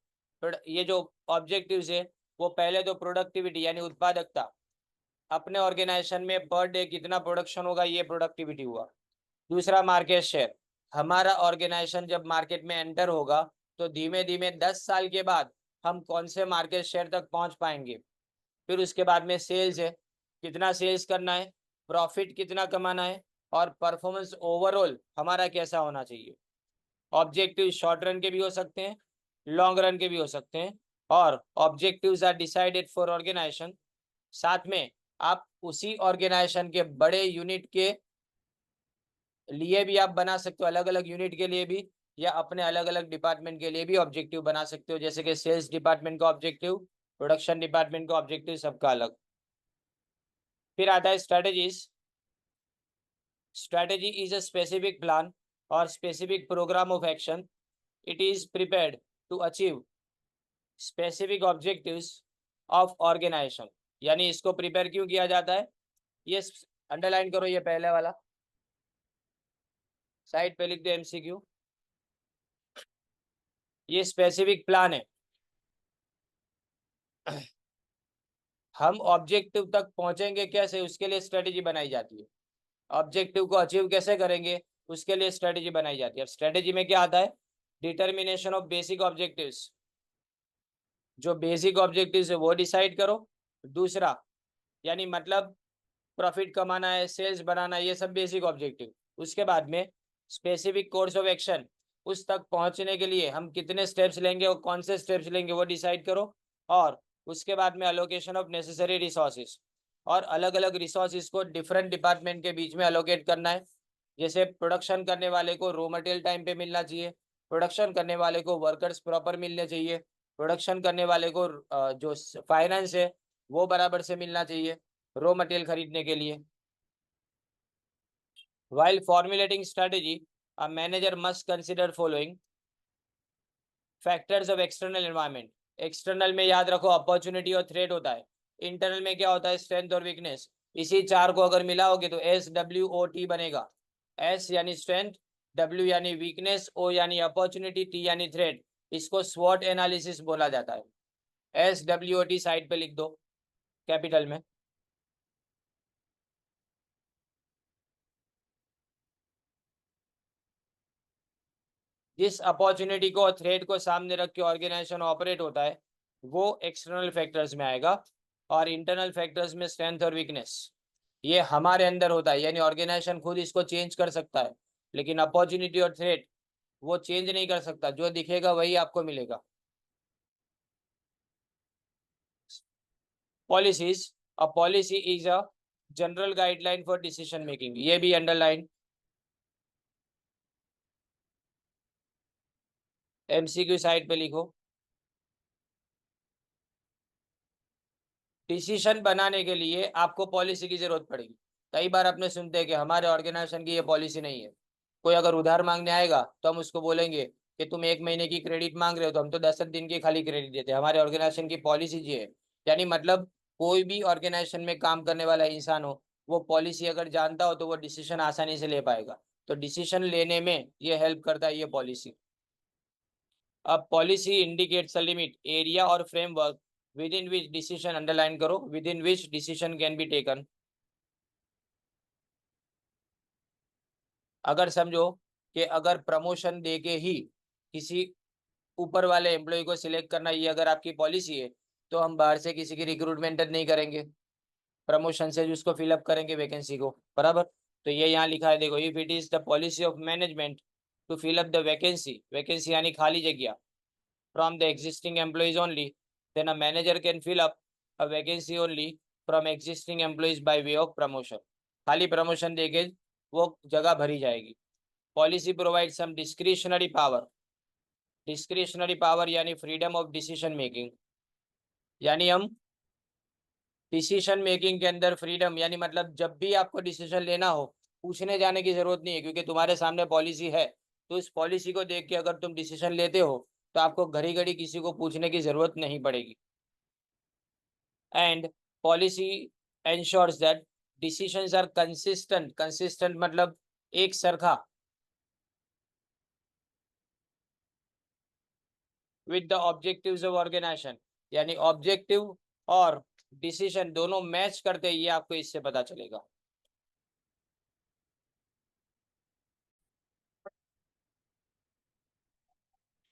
ये जो ऑब्जेक्टिव्स है वो पहले तो प्रोडक्टिविटी यानी उत्पादकता, अपने ऑर्गेनाइजेशन में पर डे कितना प्रोडक्शन होगा ये प्रोडक्टिविटी हुआ। दूसरा मार्केट शेयर, हमारा ऑर्गेनाइजेशन जब मार्केट में एंटर होगा तो धीमे धीमे 10 साल के बाद हम कौन से मार्केट शेयर तक पहुंच पाएंगे। फिर उसके बाद में सेल्स है, कितना सेल्स करना है, प्रॉफिट कितना कमाना है, और परफॉर्मेंस ओवरऑल हमारा कैसा होना चाहिए। ऑब्जेक्टिव शॉर्ट रन के भी हो सकते हैं, लॉन्ग रन के भी हो सकते हैं, और objectives are decided for organisation. साथ में आप उसी ऑर्गेनाइजेशन के बड़े यूनिट के लिए भी आप बना सकते हो, अलग अलग यूनिट के लिए भी, या अपने अलग अलग डिपार्टमेंट के लिए भी ऑब्जेक्टिव बना सकते हो, जैसे कि सेल्स डिपार्टमेंट का ऑब्जेक्टिव, प्रोडक्शन डिपार्टमेंट का ऑब्जेक्टिव, सबका अलग। फिर आता है strategies. Strategy is a specific plan और specific programme of action. It is prepared to achieve specific objectives of organisation. यानी इसको प्रिपेयर क्यों किया जाता है, ये अंडरलाइन करो, ये पहले वाला साइड पे लिख दो एमसीक्यू। ये स्पेसिफिक प्लान है, हम ऑब्जेक्टिव तक पहुंचेंगे कैसे, उसके लिए स्ट्रेटेजी बनाई जाती है। ऑब्जेक्टिव को अचीव कैसे करेंगे, उसके लिए स्ट्रेटेजी बनाई जाती है। अब स्ट्रेटेजी में क्या आता है, डिटर्मिनेशन ऑफ बेसिक ऑब्जेक्टिव्स, जो बेसिक ऑब्जेक्टिव्स है वो डिसाइड करो। दूसरा, यानी मतलब प्रॉफिट कमाना है, सेल्स बनाना है, ये सब बेसिक ऑब्जेक्टिव। उसके बाद में स्पेसिफिक कोर्स ऑफ एक्शन, उस तक पहुंचने के लिए हम कितने स्टेप्स लेंगे और कौन से स्टेप्स लेंगे वो डिसाइड करो। और उसके बाद में अलोकेशन ऑफ नेसेसरी रिसोर्सेज, और अलग अलग रिसोर्सेज को डिफरेंट डिपार्टमेंट के बीच में अलोकेट करना है। जैसे प्रोडक्शन करने वाले को रॉ मटेरियल टाइम पे मिलना चाहिए, प्रोडक्शन करने वाले को वर्कर्स प्रॉपर मिलने चाहिए, प्रोडक्शन करने वाले को जो फाइनेंस है वो बराबर से मिलना चाहिए रॉ मटेरियल खरीदने के लिए। While formulating strategy, a manager must consider following factors of external environment. External में याद रखो अपॉर्चुनिटी और थ्रेट होता है, इंटरनल में क्या होता है, स्ट्रेंथ और वीकनेस। इसी चार को अगर मिलाओगे तो SWOT बनेगा। S यानी स्ट्रेंथ, W यानी वीकनेस, O यानी अपॉर्चुनिटी, T यानी थ्रेट। इसको स्वॉट एनालिसिस बोला जाता है। SWOT साइड पे लिख दो कैपिटल में। जिस अपॉर्चुनिटी को और थ्रेट को सामने रख के ऑर्गेनाइजेशन ऑपरेट होता है वो एक्सटर्नल फैक्टर्स में आएगा, और इंटरनल फैक्टर्स में स्ट्रेंथ और वीकनेस ये हमारे अंदर होता है, यानी ऑर्गेनाइजेशन खुद इसको चेंज कर सकता है, लेकिन अपॉर्चुनिटी और थ्रेट वो चेंज नहीं कर सकता, जो दिखेगा वही आपको मिलेगा। Policies, a policy is a general guideline for decision making, ये भी अंडरलाइन। एमसीक्यू साइड पे लिखो। डिसीजन बनाने के लिए आपको पॉलिसी की जरूरत पड़ेगी। कई बार अपने सुनते हैं कि हमारे ऑर्गेनाइजेशन की ये पॉलिसी नहीं है। कोई अगर उधार मांगने आएगा तो हम उसको बोलेंगे कि तुम 1 महीने की क्रेडिट मांग रहे हो, तो हम तो 10 दिन की खाली क्रेडिट देते हैं, हमारे ऑर्गेनाइजेशन की पॉलिसी ये है। यानी मतलब कोई भी ऑर्गेनाइजेशन में काम करने वाला इंसान हो, वो पॉलिसी अगर जानता हो तो वो डिसीजन आसानी से ले पाएगा। तो डिसीजन लेने में ये हेल्प करता है ये पॉलिसी। अब policy indicates a limit area और framework within which decision, underline करो, within which decision can be taken. अगर समझो कि अगर प्रमोशन दे के ही किसी ऊपर वाले एम्प्लॉय को सिलेक्ट करना, ये अगर आपकी पॉलिसी है, तो हम बाहर से किसी की रिक्रूटमेंट नहीं करेंगे, प्रमोशन से उसको फिलअप करेंगे वैकेंसी को, बराबर। तो ये यहाँ लिखा है देखो, if it is the policy of management to fill up the vacancy, vacancy यानी खाली जगह, from the existing employees only, then a manager can fill up a vacancy only from existing employees by way of promotion। खाली promotion देके वो जगह भरी जाएगी। Policy provide some discretionary power, discretionary power यानी फ्रीडम ऑफ डिसीजन मेकिंग, यानी हम decision making के अंदर फ्रीडम, यानी मतलब जब भी आपको डिसीजन लेना हो पूछने जाने की जरूरत नहीं है, क्योंकि तुम्हारे सामने पॉलिसी है। तो इस पॉलिसी को देख के अगर तुम डिसीजन लेते हो तो आपको घड़ी घड़ी किसी को पूछने की जरूरत नहीं पड़ेगी। And policy ensures that decisions are consistent, consistent मतलब एक सरखा, with the objectives of organisation, यानी ऑब्जेक्टिव और डिसीजन दोनों मैच करते हैं, ये आपको इससे पता चलेगा।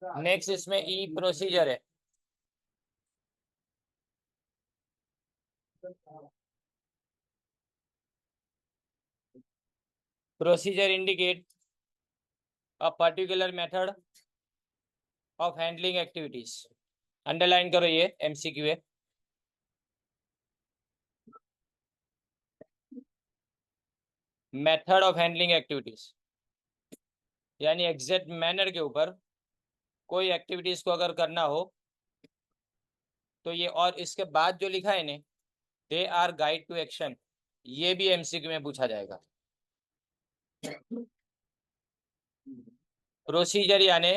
नेक्स्ट इसमें ई प्रोसीजर है। Procedure indicate a particular method of handling activities, underline करो, ये एमसीक्यू है। मेथड ऑफ हैंडलिंग एक्टिविटीज, यानी एग्जैक्ट मैनर के ऊपर कोई एक्टिविटीज को अगर करना हो तो ये, और इसके बाद जो लिखा है ने they are guide to action, ये भी एमसीक्यू में पूछा जाएगा। प्रोसीजर यानी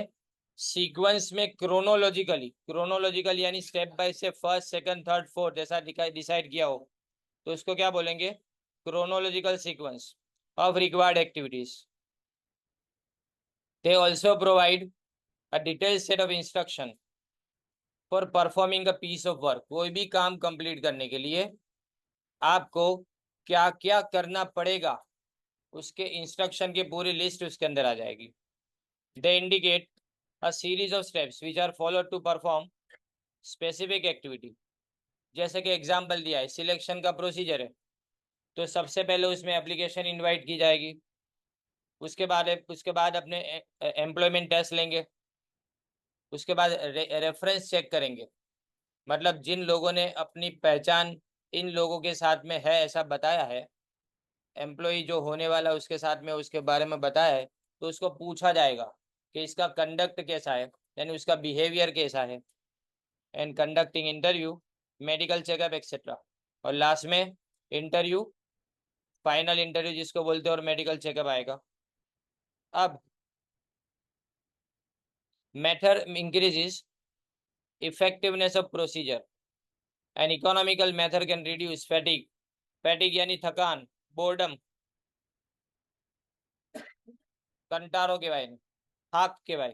सीक्वेंस में क्रोनोलॉजिकल यानी step by step first second third fourth जैसा डिसाइड किया हो तो उसको क्या बोलेंगे, chronological sequence of required activities. They also provide a detailed set of instruction for performing a piece of work, कोई भी काम कंप्लीट करने के लिए आपको क्या क्या करना पड़ेगा उसके इंस्ट्रक्शन की पूरी लिस्ट उसके अंदर आ जाएगी। They indicate a series of steps which are followed to perform specific activity. जैसे कि एग्जाम्पल दिया है, सिलेक्शन का प्रोसीजर है तो सबसे पहले उसमें एप्लीकेशन इनवाइट की जाएगी, उसके बाद अपने एम्प्लॉयमेंट टेस्ट लेंगे, उसके बाद रेफरेंस चेक करेंगे, मतलब जिन लोगों ने अपनी पहचान इन लोगों के साथ में है ऐसा बताया है, एम्प्लॉय जो होने वाला उसके साथ में उसके बारे में बताया है, तो उसको पूछा जाएगा कि इसका कंडक्ट कैसा है, यानी उसका बिहेवियर कैसा है, and conducting interview, medical checkup etcetera, और लास्ट में इंटरव्यू, फाइनल इंटरव्यू जिसको बोलते हैं, और मेडिकल चेकअप आएगा। अब method increases effectiveness of procedure, N economical method can reduce fatigue, fatigue यानी थकान, बोर्डम, कंटारो के भाई, थाक के भाई,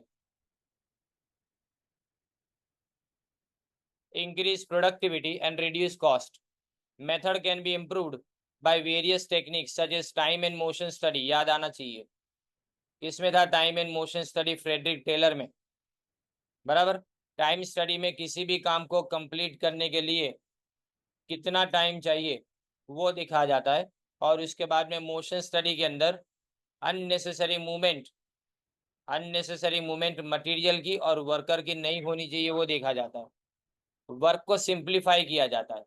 increase productivity and reduce cost. Method can be improved by various techniques such as time and motion study, याद आना चाहिए किसमें था, time and motion study Frederick Taylor में, बराबर। टाइम स्टडी में किसी भी काम को कंप्लीट करने के लिए कितना टाइम चाहिए वो दिखा जाता है, और उसके बाद में मोशन स्टडी के अंदर अननेसेसरी मूवमेंट मटेरियल की और वर्कर की नहीं होनी चाहिए वो देखा जाता है, वर्क को सिंप्लीफाई किया जाता है।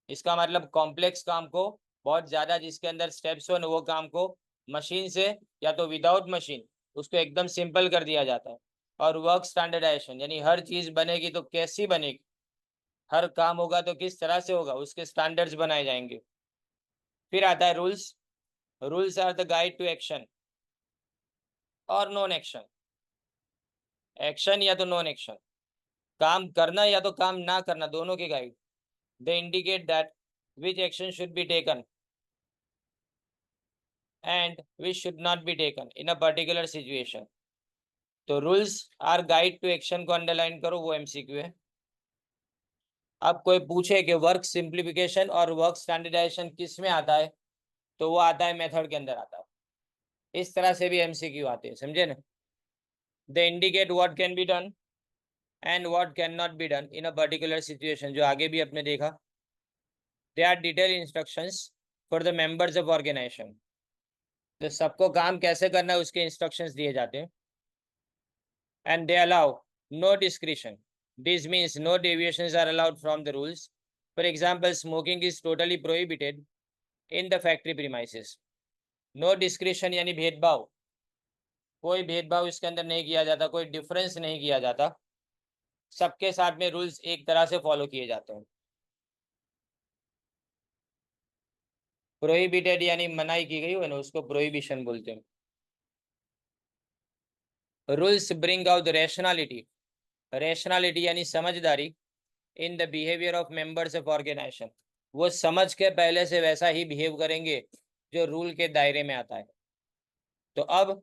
इसका मतलब कॉम्प्लेक्स काम को, बहुत ज़्यादा जिसके अंदर स्टेप्स हो न, वो काम को मशीन से या तो विदाउट मशीन उसको एकदम सिंपल कर दिया जाता है। और वर्क स्टैंडर्डाइजेशन यानी हर चीज़ बनेगी तो कैसी बनेगी, हर काम होगा तो किस तरह से होगा, उसके स्टैंडर्ड्स बनाए जाएंगे। फिर आता है rules, rules are the guide to action और नॉन एक्शन, एक्शन या तो नॉन एक्शन, काम करना या तो काम ना करना, दोनों के guide. They indicate that which action should be taken and which should not be taken in a particular situation। तो rules are guide to action को अंडरलाइन करो, वो एमसीक्यू है। अब कोई पूछे कि वर्क सिंप्लीफिकेशन और वर्क स्टैंडर्डाइजेशन किस में आता है, तो वो आता है मेथड के अंदर आता है। इस तरह से भी एमसीक्यू आते हैं, समझे ना। They indicate what can be done and what can not be done in a particular situation, जो आगे भी अपने देखा। They are detail instructions for the members of organisation, तो सबको काम कैसे करना है उसके इंस्ट्रक्शंस दिए जाते हैं। And they allow no discretion. This means no deviations are allowed from the rules. For example, smoking is totally prohibited in the factory premises. No discretion यानी भेदभाव, कोई भेदभाव इसके अंदर नहीं किया जाता, कोई डिफरेंस नहीं किया जाता, सबके साथ में रूल्स एक तरह से फॉलो किए जाते हैं। प्रोहिबिटेड यानी मनाही की गई हो ना, उसको प्रोहिबिशन बोलते हैं। Rules bring out rationality, rationality यानी समझदारी in the behaviour of members of organisation, वो समझ के पहले से वैसा ही बिहेव करेंगे जो रूल के दायरे में आता है। तो अब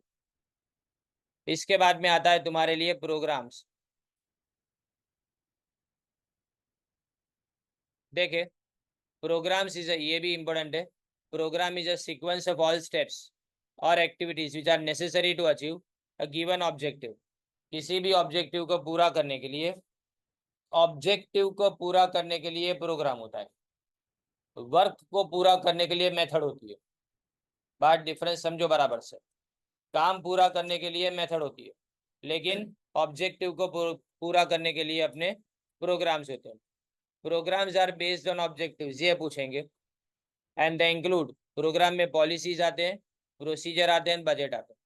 इसके बाद में आता है तुम्हारे लिए प्रोग्राम्स। देखे, प्रोग्राम्स इज ये भी इंपॉर्टेंट है। Programme is a sequence of all steps और activities which are necessary to achieve a given objective, किसी भी ऑब्जेक्टिव को पूरा करने के लिए, ऑब्जेक्टिव को पूरा करने के लिए प्रोग्राम होता है, वर्क को पूरा करने के लिए मेथड होती है। बात डिफरेंस समझो बराबर से, काम पूरा करने के लिए मेथड होती है, लेकिन ऑब्जेक्टिव को पूरा करने के लिए अपने प्रोग्राम्स होते हैं। Programmes are based on objectives, ये पूछेंगे। एंड दे इंक्लूड प्रोग्राम में पॉलिसीज आते हैं, प्रोसीजर आते हैं, बजट आते हैं।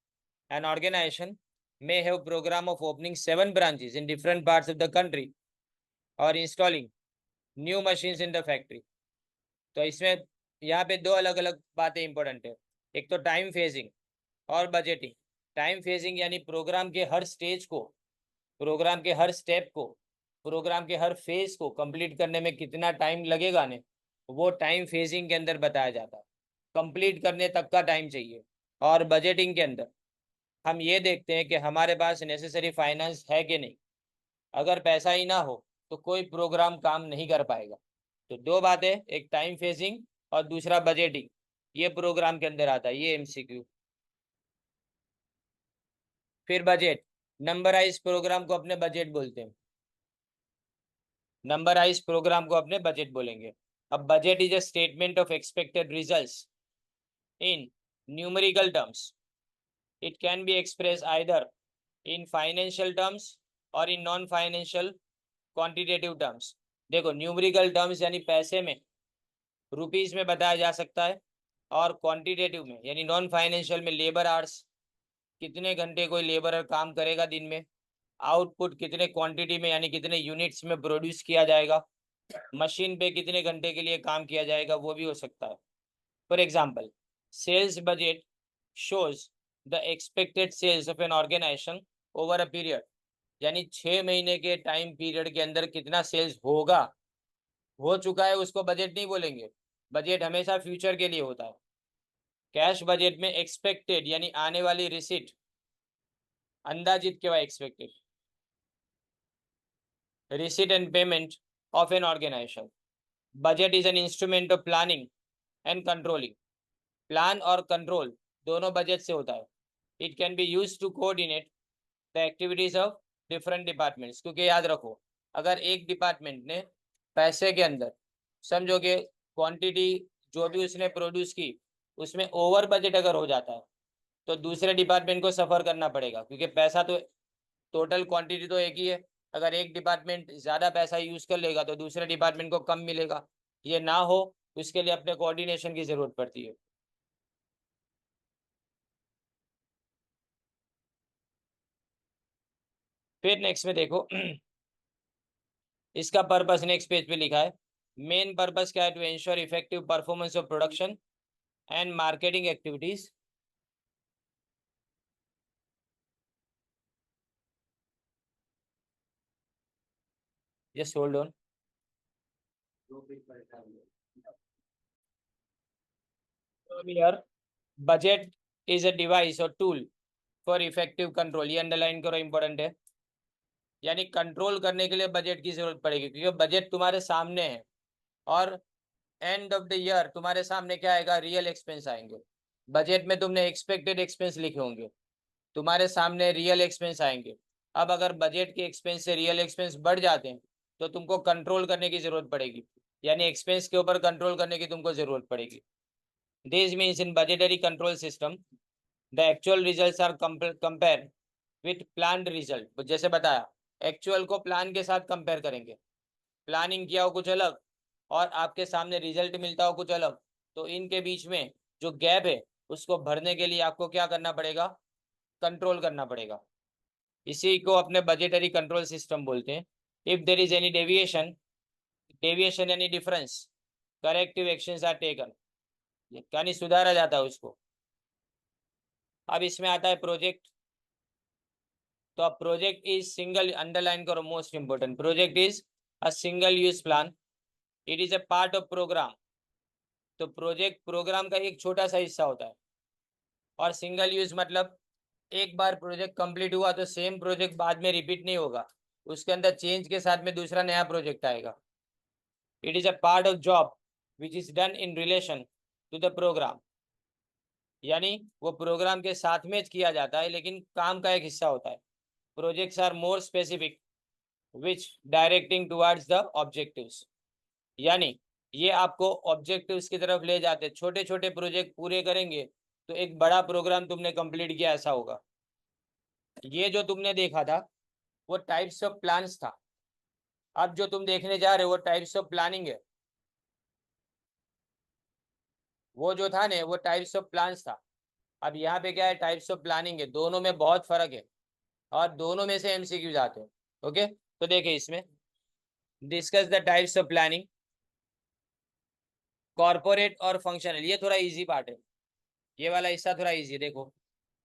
An organisation may have program of opening 7 branches in different parts of the country or installing new machines in the factory। तो इसमें यहाँ पे दो अलग अलग बातें इंपॉर्टेंट है। एक तो टाइम फेजिंग और बजटिंग। टाइम फेजिंग यानी प्रोग्राम के हर स्टेज को, प्रोग्राम के हर स्टेप को, प्रोग्राम के हर फेज को कंप्लीट करने में कितना टाइम लगेगा ने, वो टाइम फेजिंग के अंदर बताया जाता है। कंप्लीट करने तक का टाइम चाहिए। और बजटिंग के अंदर हम ये देखते हैं कि हमारे पास नेसेसरी फाइनेंस है कि नहीं। अगर पैसा ही ना हो तो कोई प्रोग्राम काम नहीं कर पाएगा। तो दो बातें, एक टाइम फेजिंग और दूसरा बजटिंग, ये प्रोग्राम के अंदर आता है, ये एमसीक्यू। फिर बजट, नंबराइज प्रोग्राम को अपने बजट बोलते हैं। नंबराइज प्रोग्राम को अपने बजट बोलेंगे। अब budget is a statement of expected results in numerical terms. It can be express either in financial terms और in non financial quantitative terms. देखो, न्यूमेरिकल टर्म्स यानी पैसे में, रुपीज में बताया जा सकता है, और क्वांटिटेटिव में यानी नॉन फाइनेंशियल में लेबर आवर्स, कितने घंटे कोई लेबरर काम करेगा दिन में, आउटपुट कितने क्वांटिटी में यानी कितने यूनिट्स में प्रोड्यूस किया जाएगा, मशीन पे कितने घंटे के लिए काम किया जाएगा, वो भी हो सकता है। For example, sales budget shows the expected sales of an organization over a period, यानी 6 महीने के टाइम पीरियड के अंदर कितना सेल्स होगा, हो चुका है उसको बजट नहीं बोलेंगे। बजट हमेशा फ्यूचर के लिए होता है। कैश बजट में एक्सपेक्टेड यानी आने वाली रिसीट, अंदाजित के बाद expected receipt and payment of an organisation. Budget is an instrument of planning and controlling. Plan और कंट्रोल दोनों बजट से होता है। It can be use to coordinate the activities of different departments. क्योंकि याद रखो, अगर एक डिपार्टमेंट ने पैसे के अंदर समझो कि क्वांटिटी जो भी उसने प्रोड्यूस की उसमें ओवर बजट अगर हो जाता है तो दूसरे डिपार्टमेंट को सफर करना पड़ेगा, क्योंकि पैसा तो, टोटल क्वांटिटी तो एक ही है। अगर एक डिपार्टमेंट ज्यादा पैसा यूज कर लेगा तो दूसरे डिपार्टमेंट को कम मिलेगा। ये ना हो उसके लिए अपने कोऑर्डिनेशन की जरूरत पड़ती है। फिर नेक्स्ट में देखो इसका पर्पस नेक्स्ट पेज पे लिखा है। मेन पर्पस क्या है? To ensure effective performance of production and marketing activities. Just hold on. Here budget is a device और टूल फॉर इफेक्टिव कंट्रोल। ये अंडरलाइन करो, इंपॉर्टेंट है। यानी कंट्रोल करने के लिए बजट की जरूरत पड़ेगी, क्योंकि बजट तुम्हारे सामने है और एंड ऑफ द ईयर तुम्हारे सामने क्या आएगा? रियल एक्सपेंस आएंगे। बजट में तुमने एक्सपेक्टेड एक्सपेंस लिखे होंगे, तुम्हारे सामने रियल एक्सपेंस आएंगे। अब अगर बजट के एक्सपेंस से रियल एक्सपेंस बढ़ जाते हैं तो तुमको कंट्रोल करने की जरूरत पड़ेगी, यानी एक्सपेंस के ऊपर कंट्रोल करने की तुमको जरूरत पड़ेगी। This means in budgetary control system the actual results are compare with planned result. जैसे बताया, एक्चुअल को प्लान के साथ कंपेयर करेंगे। प्लानिंग किया हो कुछ अलग और आपके सामने रिजल्ट मिलता हो कुछ अलग, तो इनके बीच में जो गैप है उसको भरने के लिए आपको क्या करना पड़ेगा? कंट्रोल करना पड़ेगा। इसी को अपने बजटरी कंट्रोल सिस्टम बोलते हैं। If there is any deviation, deviation यानी difference, corrective actions are taken, यानी सुधारा जाता है उसको। अब इसमें आता है प्रोजेक्ट। तो अब प्रोजेक्ट इज सिंगल, अंडरलाइन करो, most important, project is a single use plan. It is a part of program. तो प्रोजेक्ट प्रोग्राम का एक छोटा सा हिस्सा होता है। और सिंगल यूज मतलब एक बार प्रोजेक्ट कंप्लीट हुआ तो सेम प्रोजेक्ट बाद में रिपीट नहीं होगा, उसके अंदर चेंज के साथ में दूसरा नया प्रोजेक्ट आएगा। It is a part of job which is done in relation to the program, यानी वो प्रोग्राम के साथ में किया जाता है लेकिन काम का एक हिस्सा होता है। Projects are more specific which directing towards the objectives, यानी ये आपको ऑब्जेक्टिव्स की तरफ ले जाते हैं। छोटे छोटे प्रोजेक्ट पूरे करेंगे तो एक बड़ा प्रोग्राम तुमने कंप्लीट किया ऐसा होगा। ये जो तुमने देखा था वो टाइप्स ऑफ प्लान्स था। अब जो तुम देखने जा रहे हो वो टाइप्स ऑफ प्लानिंग है। वो जो था ना वो टाइप्स ऑफ प्लान्स था। अब यहाँ पे क्या है, टाइप्स ऑफ प्लानिंग है, दोनों में बहुत फर्क है और दोनों में से एमसीक्यू आते हैं। ओके, तो देखिए इसमें discuss the types of planning, corporate और फंक्शनल, ये थोड़ा इजी पार्ट है, ये वाला हिस्सा थोड़ा इजी। देखो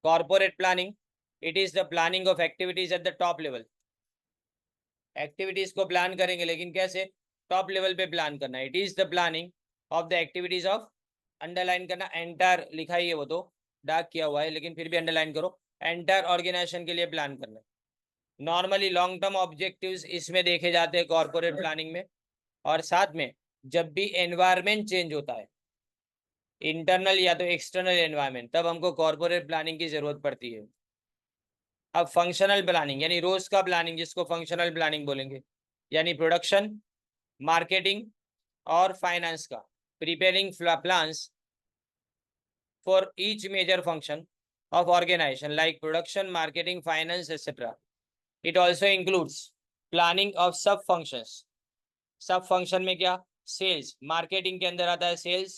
corporate planning, it is the planning of activities at the top level. Activities को प्लान करेंगे लेकिन कैसे, टॉप लेवल पे प्लान करना है। It is the planning of the activities of, underline करना, एंटायर लिखा ही है, वो तो डार्क किया हुआ है लेकिन फिर भी अंडरलाइन करो, एंटायर ऑर्गेनाइजेशन के लिए प्लान करना है। नॉर्मली लॉन्ग टर्म ऑब्जेक्टिव्स इसमें देखे जाते हैं कॉर्पोरेट प्लानिंग में। और साथ में जब भी एनवायरमेंट चेंज होता है, इंटरनल या तो एक्सटर्नल एनवायरमेंट, तब हमको कॉर्पोरेट प्लानिंग की जरूरत पड़ती है। अब फंक्शनल प्लानिंग यानी रोज का प्लानिंग, जिसको फंक्शनल प्लानिंग बोलेंगे, यानी प्रोडक्शन, मार्केटिंग और फाइनेंस का, preparing plans for each major function of organization like production, marketing, finance, etc. It also includes planning of sub functions. सब फंक्शन में क्या, सेल्स, मार्केटिंग के अंदर आता है सेल्स,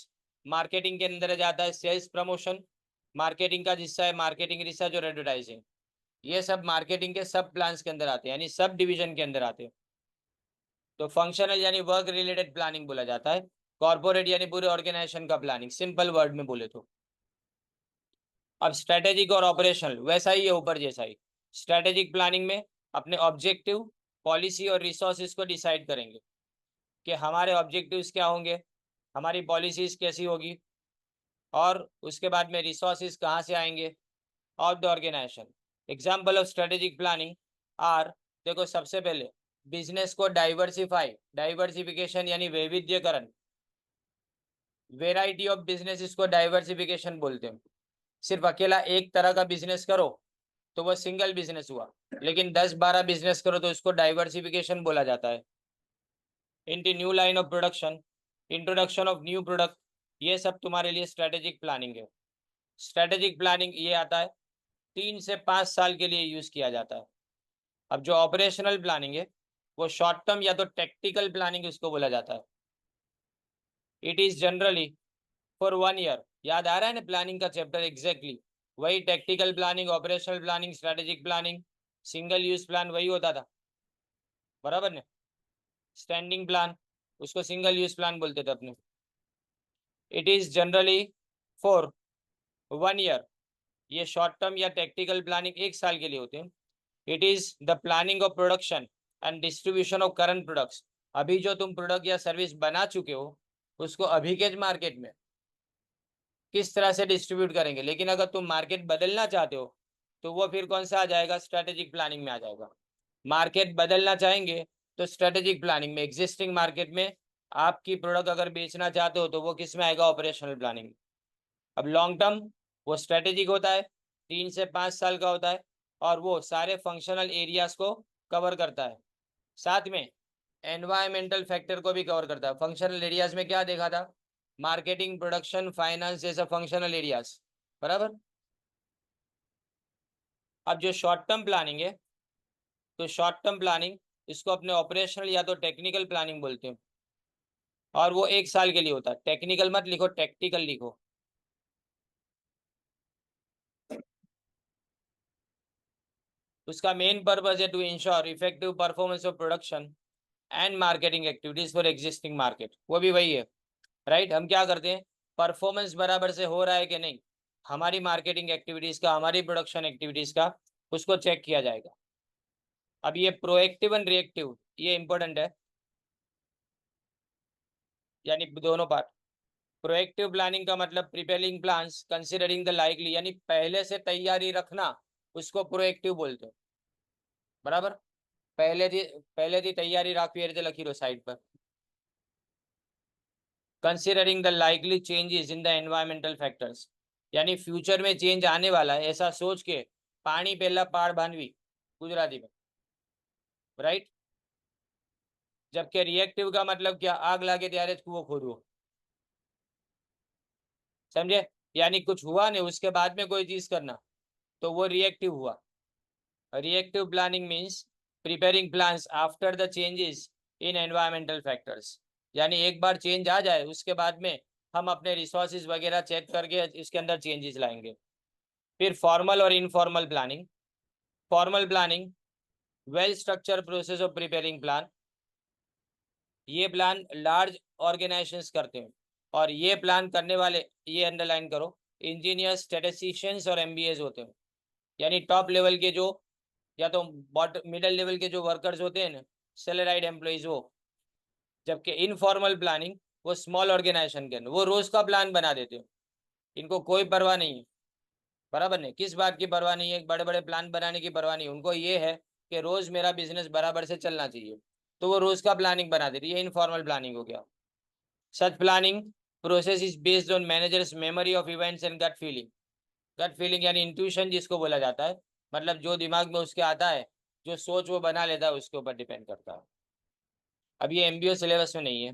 मार्केटिंग के अंदर जाता है सेल्स प्रमोशन, मार्केटिंग का हिस्सा है मार्केटिंग रिसर्च और एडवर्टाइजिंग। ये सब मार्केटिंग के सब प्लान्स के अंदर आते हैं, यानी सब डिवीजन के अंदर आते हैं। तो फंक्शनल यानी वर्क रिलेटेड प्लानिंग बोला जाता है, कॉर्पोरेट यानी पूरे ऑर्गेनाइजेशन का प्लानिंग, सिंपल वर्ड में बोले तो। अब स्ट्रेटेजिक और ऑपरेशनल वैसा ही है, ऊपर जैसा ही। स्ट्रेटेजिक प्लानिंग में अपने ऑब्जेक्टिव, पॉलिसी और रिसोर्सेज को डिसाइड करेंगे कि हमारे ऑब्जेक्टिव्स क्या होंगे, हमारी पॉलिसीज कैसी होगी, और उसके बाद में रिसोर्सेज कहाँ से आएंगे of the organization. Example of strategic planning are, देखो सबसे पहले बिजनेस को डाइवर्सिफाई, डाइवर्सिफिकेशन यानी वैविध्यकरण, वेराइटी ऑफ बिजनेस, इसको डाइवर्सिफिकेशन बोलते हैं। सिर्फ अकेला एक तरह का बिजनेस करो तो वो सिंगल बिजनेस हुआ, लेकिन 10-12 बिजनेस करो तो इसको डाइवर्सिफिकेशन बोला जाता है। Into new line of production, introduction of new product, ये सब तुम्हारे लिए स्ट्रेटेजिक प्लानिंग है। स्ट्रेटेजिक प्लानिंग ये आता है 3 से 5 साल के लिए यूज किया जाता है। अब जो ऑपरेशनल प्लानिंग है वो शॉर्ट टर्म या तो टेक्टिकल प्लानिंग इसको बोला जाता है। It is generally for 1 year, याद आ रहा है ना प्लानिंग का चैप्टर एग्जैक्टली वही, tactical planning, operational planning, strategic planning, single use plan वही होता था, बराबर ने। स्टैंडिंग प्लान उसको सिंगल यूज प्लान बोलते थे अपने। It is generally for 1 year, ये शॉर्ट टर्म या टेक्टिकल प्लानिंग 1 साल के लिए होते हैं। It is the planning of production and distribution of current products, अभी जो तुम प्रोडक्ट या सर्विस बना चुके हो उसको अभी के मार्केट में किस तरह से डिस्ट्रीब्यूट करेंगे। लेकिन अगर तुम मार्केट बदलना चाहते हो तो वो फिर कौन सा आ जाएगा, स्ट्रेटेजिक प्लानिंग में आ जाएगा। मार्केट बदलना चाहेंगे तो स्ट्रेटेजिक प्लानिंग में, एग्जिस्टिंग मार्केट में आपकी प्रोडक्ट अगर बेचना चाहते हो तो वो किस में आएगा, ऑपरेशनल प्लानिंग। अब लॉन्ग टर्म वो स्ट्रेटेजिक होता है, 3 से 5 साल का होता है, और वो सारे फंक्शनल एरियाज को कवर करता है, साथ में एनवायरमेंटल फैक्टर को भी कवर करता है। फंक्शनल एरियाज में क्या देखा था, मार्केटिंग, प्रोडक्शन, फाइनेंस जैसा फंक्शनल एरियाज, बराबर। अब जो शॉर्ट टर्म प्लानिंग है, तो शॉर्ट टर्म प्लानिंग इसको अपने ऑपरेशनल या तो टेक्निकल प्लानिंग बोलते हैं, और वो 1 साल के लिए होता है। टेक्निकल मत लिखो, टेक्टिकल लिखो। उसका मेन पर्पज है to ensure effective performance of production and marketing activities for existing market, वो भी वही है, राइट। हम क्या करते हैं, परफॉर्मेंस बराबर से हो रहा है कि नहीं, हमारी मार्केटिंग एक्टिविटीज का, हमारी प्रोडक्शन एक्टिविटीज का, उसको चेक किया जाएगा। अब ये प्रोएक्टिव एंड रिएक्टिव, ये इंपॉर्टेंट है, यानी दोनों पार्ट। प्रोएक्टिव प्लानिंग का मतलब preparing plans considering the likely, यानी पहले से तैयारी रखना, उसको प्रोएक्टिव बोलते हैं, बराबर। पहले थी तैयारी राखी रीते लखी रो साइड पर। Considering the likely changes in the environmental factors, यानी फ्यूचर में चेंज आने वाला है ऐसा सोच के पानी पहला पाड़ बांधवी, गुजराती में, राइट। जबकि रिएक्टिव का मतलब क्या, आग लागे त्यारे कुओं खोदो, समझे, यानी कुछ हुआ नहीं उसके बाद में कोई चीज करना, तो वो रिएक्टिव हुआ। Reactive planning means preparing plans after the changes in environmental factors, यानी एक बार चेंज आ जाए उसके बाद में हम अपने रिसोर्सेज वगैरह चेक करके इसके अंदर चेंजेस लाएंगे। फिर फॉर्मल और informal planning. Formal planning, well structure process of preparing plan. ये प्लान लार्ज ऑर्गेनाइजेशंस करते हैं, और ये प्लान करने वाले, ये अंडरलाइन करो, इंजीनियर्स, स्टैटिस्टिशियंस और एमबीएस होते हैं। यानी टॉप लेवल के जो, या तो बॉटम मिडिल लेवल के जो वर्कर्स होते हैं ना, सैलराइड एम्प्लॉइज वो। जबकि इनफॉर्मल प्लानिंग, वो स्मॉल ऑर्गेनाइजेशन के अंदर वो रोज का प्लान बना देते हो, इनको कोई परवाह नहीं है। बराबर नहीं, किस बात की परवाह नहीं है, बड़े बड़े प्लान बनाने की परवाह नहीं, उनको ये है कि रोज मेरा बिजनेस बराबर से चलना चाहिए, तो वो रोज का प्लानिंग बना देती है। ये इनफॉर्मल प्लानिंग हो गया। Such planning process is based on managers memory of events and gut feeling. Gut feeling यानी इंट्यूशन जिसको बोला जाता है, मतलब जो दिमाग में उसके आता है, जो सोच वो बना लेता है, उसके ऊपर डिपेंड करता है। अब ये एमबीए सिलेबस में नहीं है,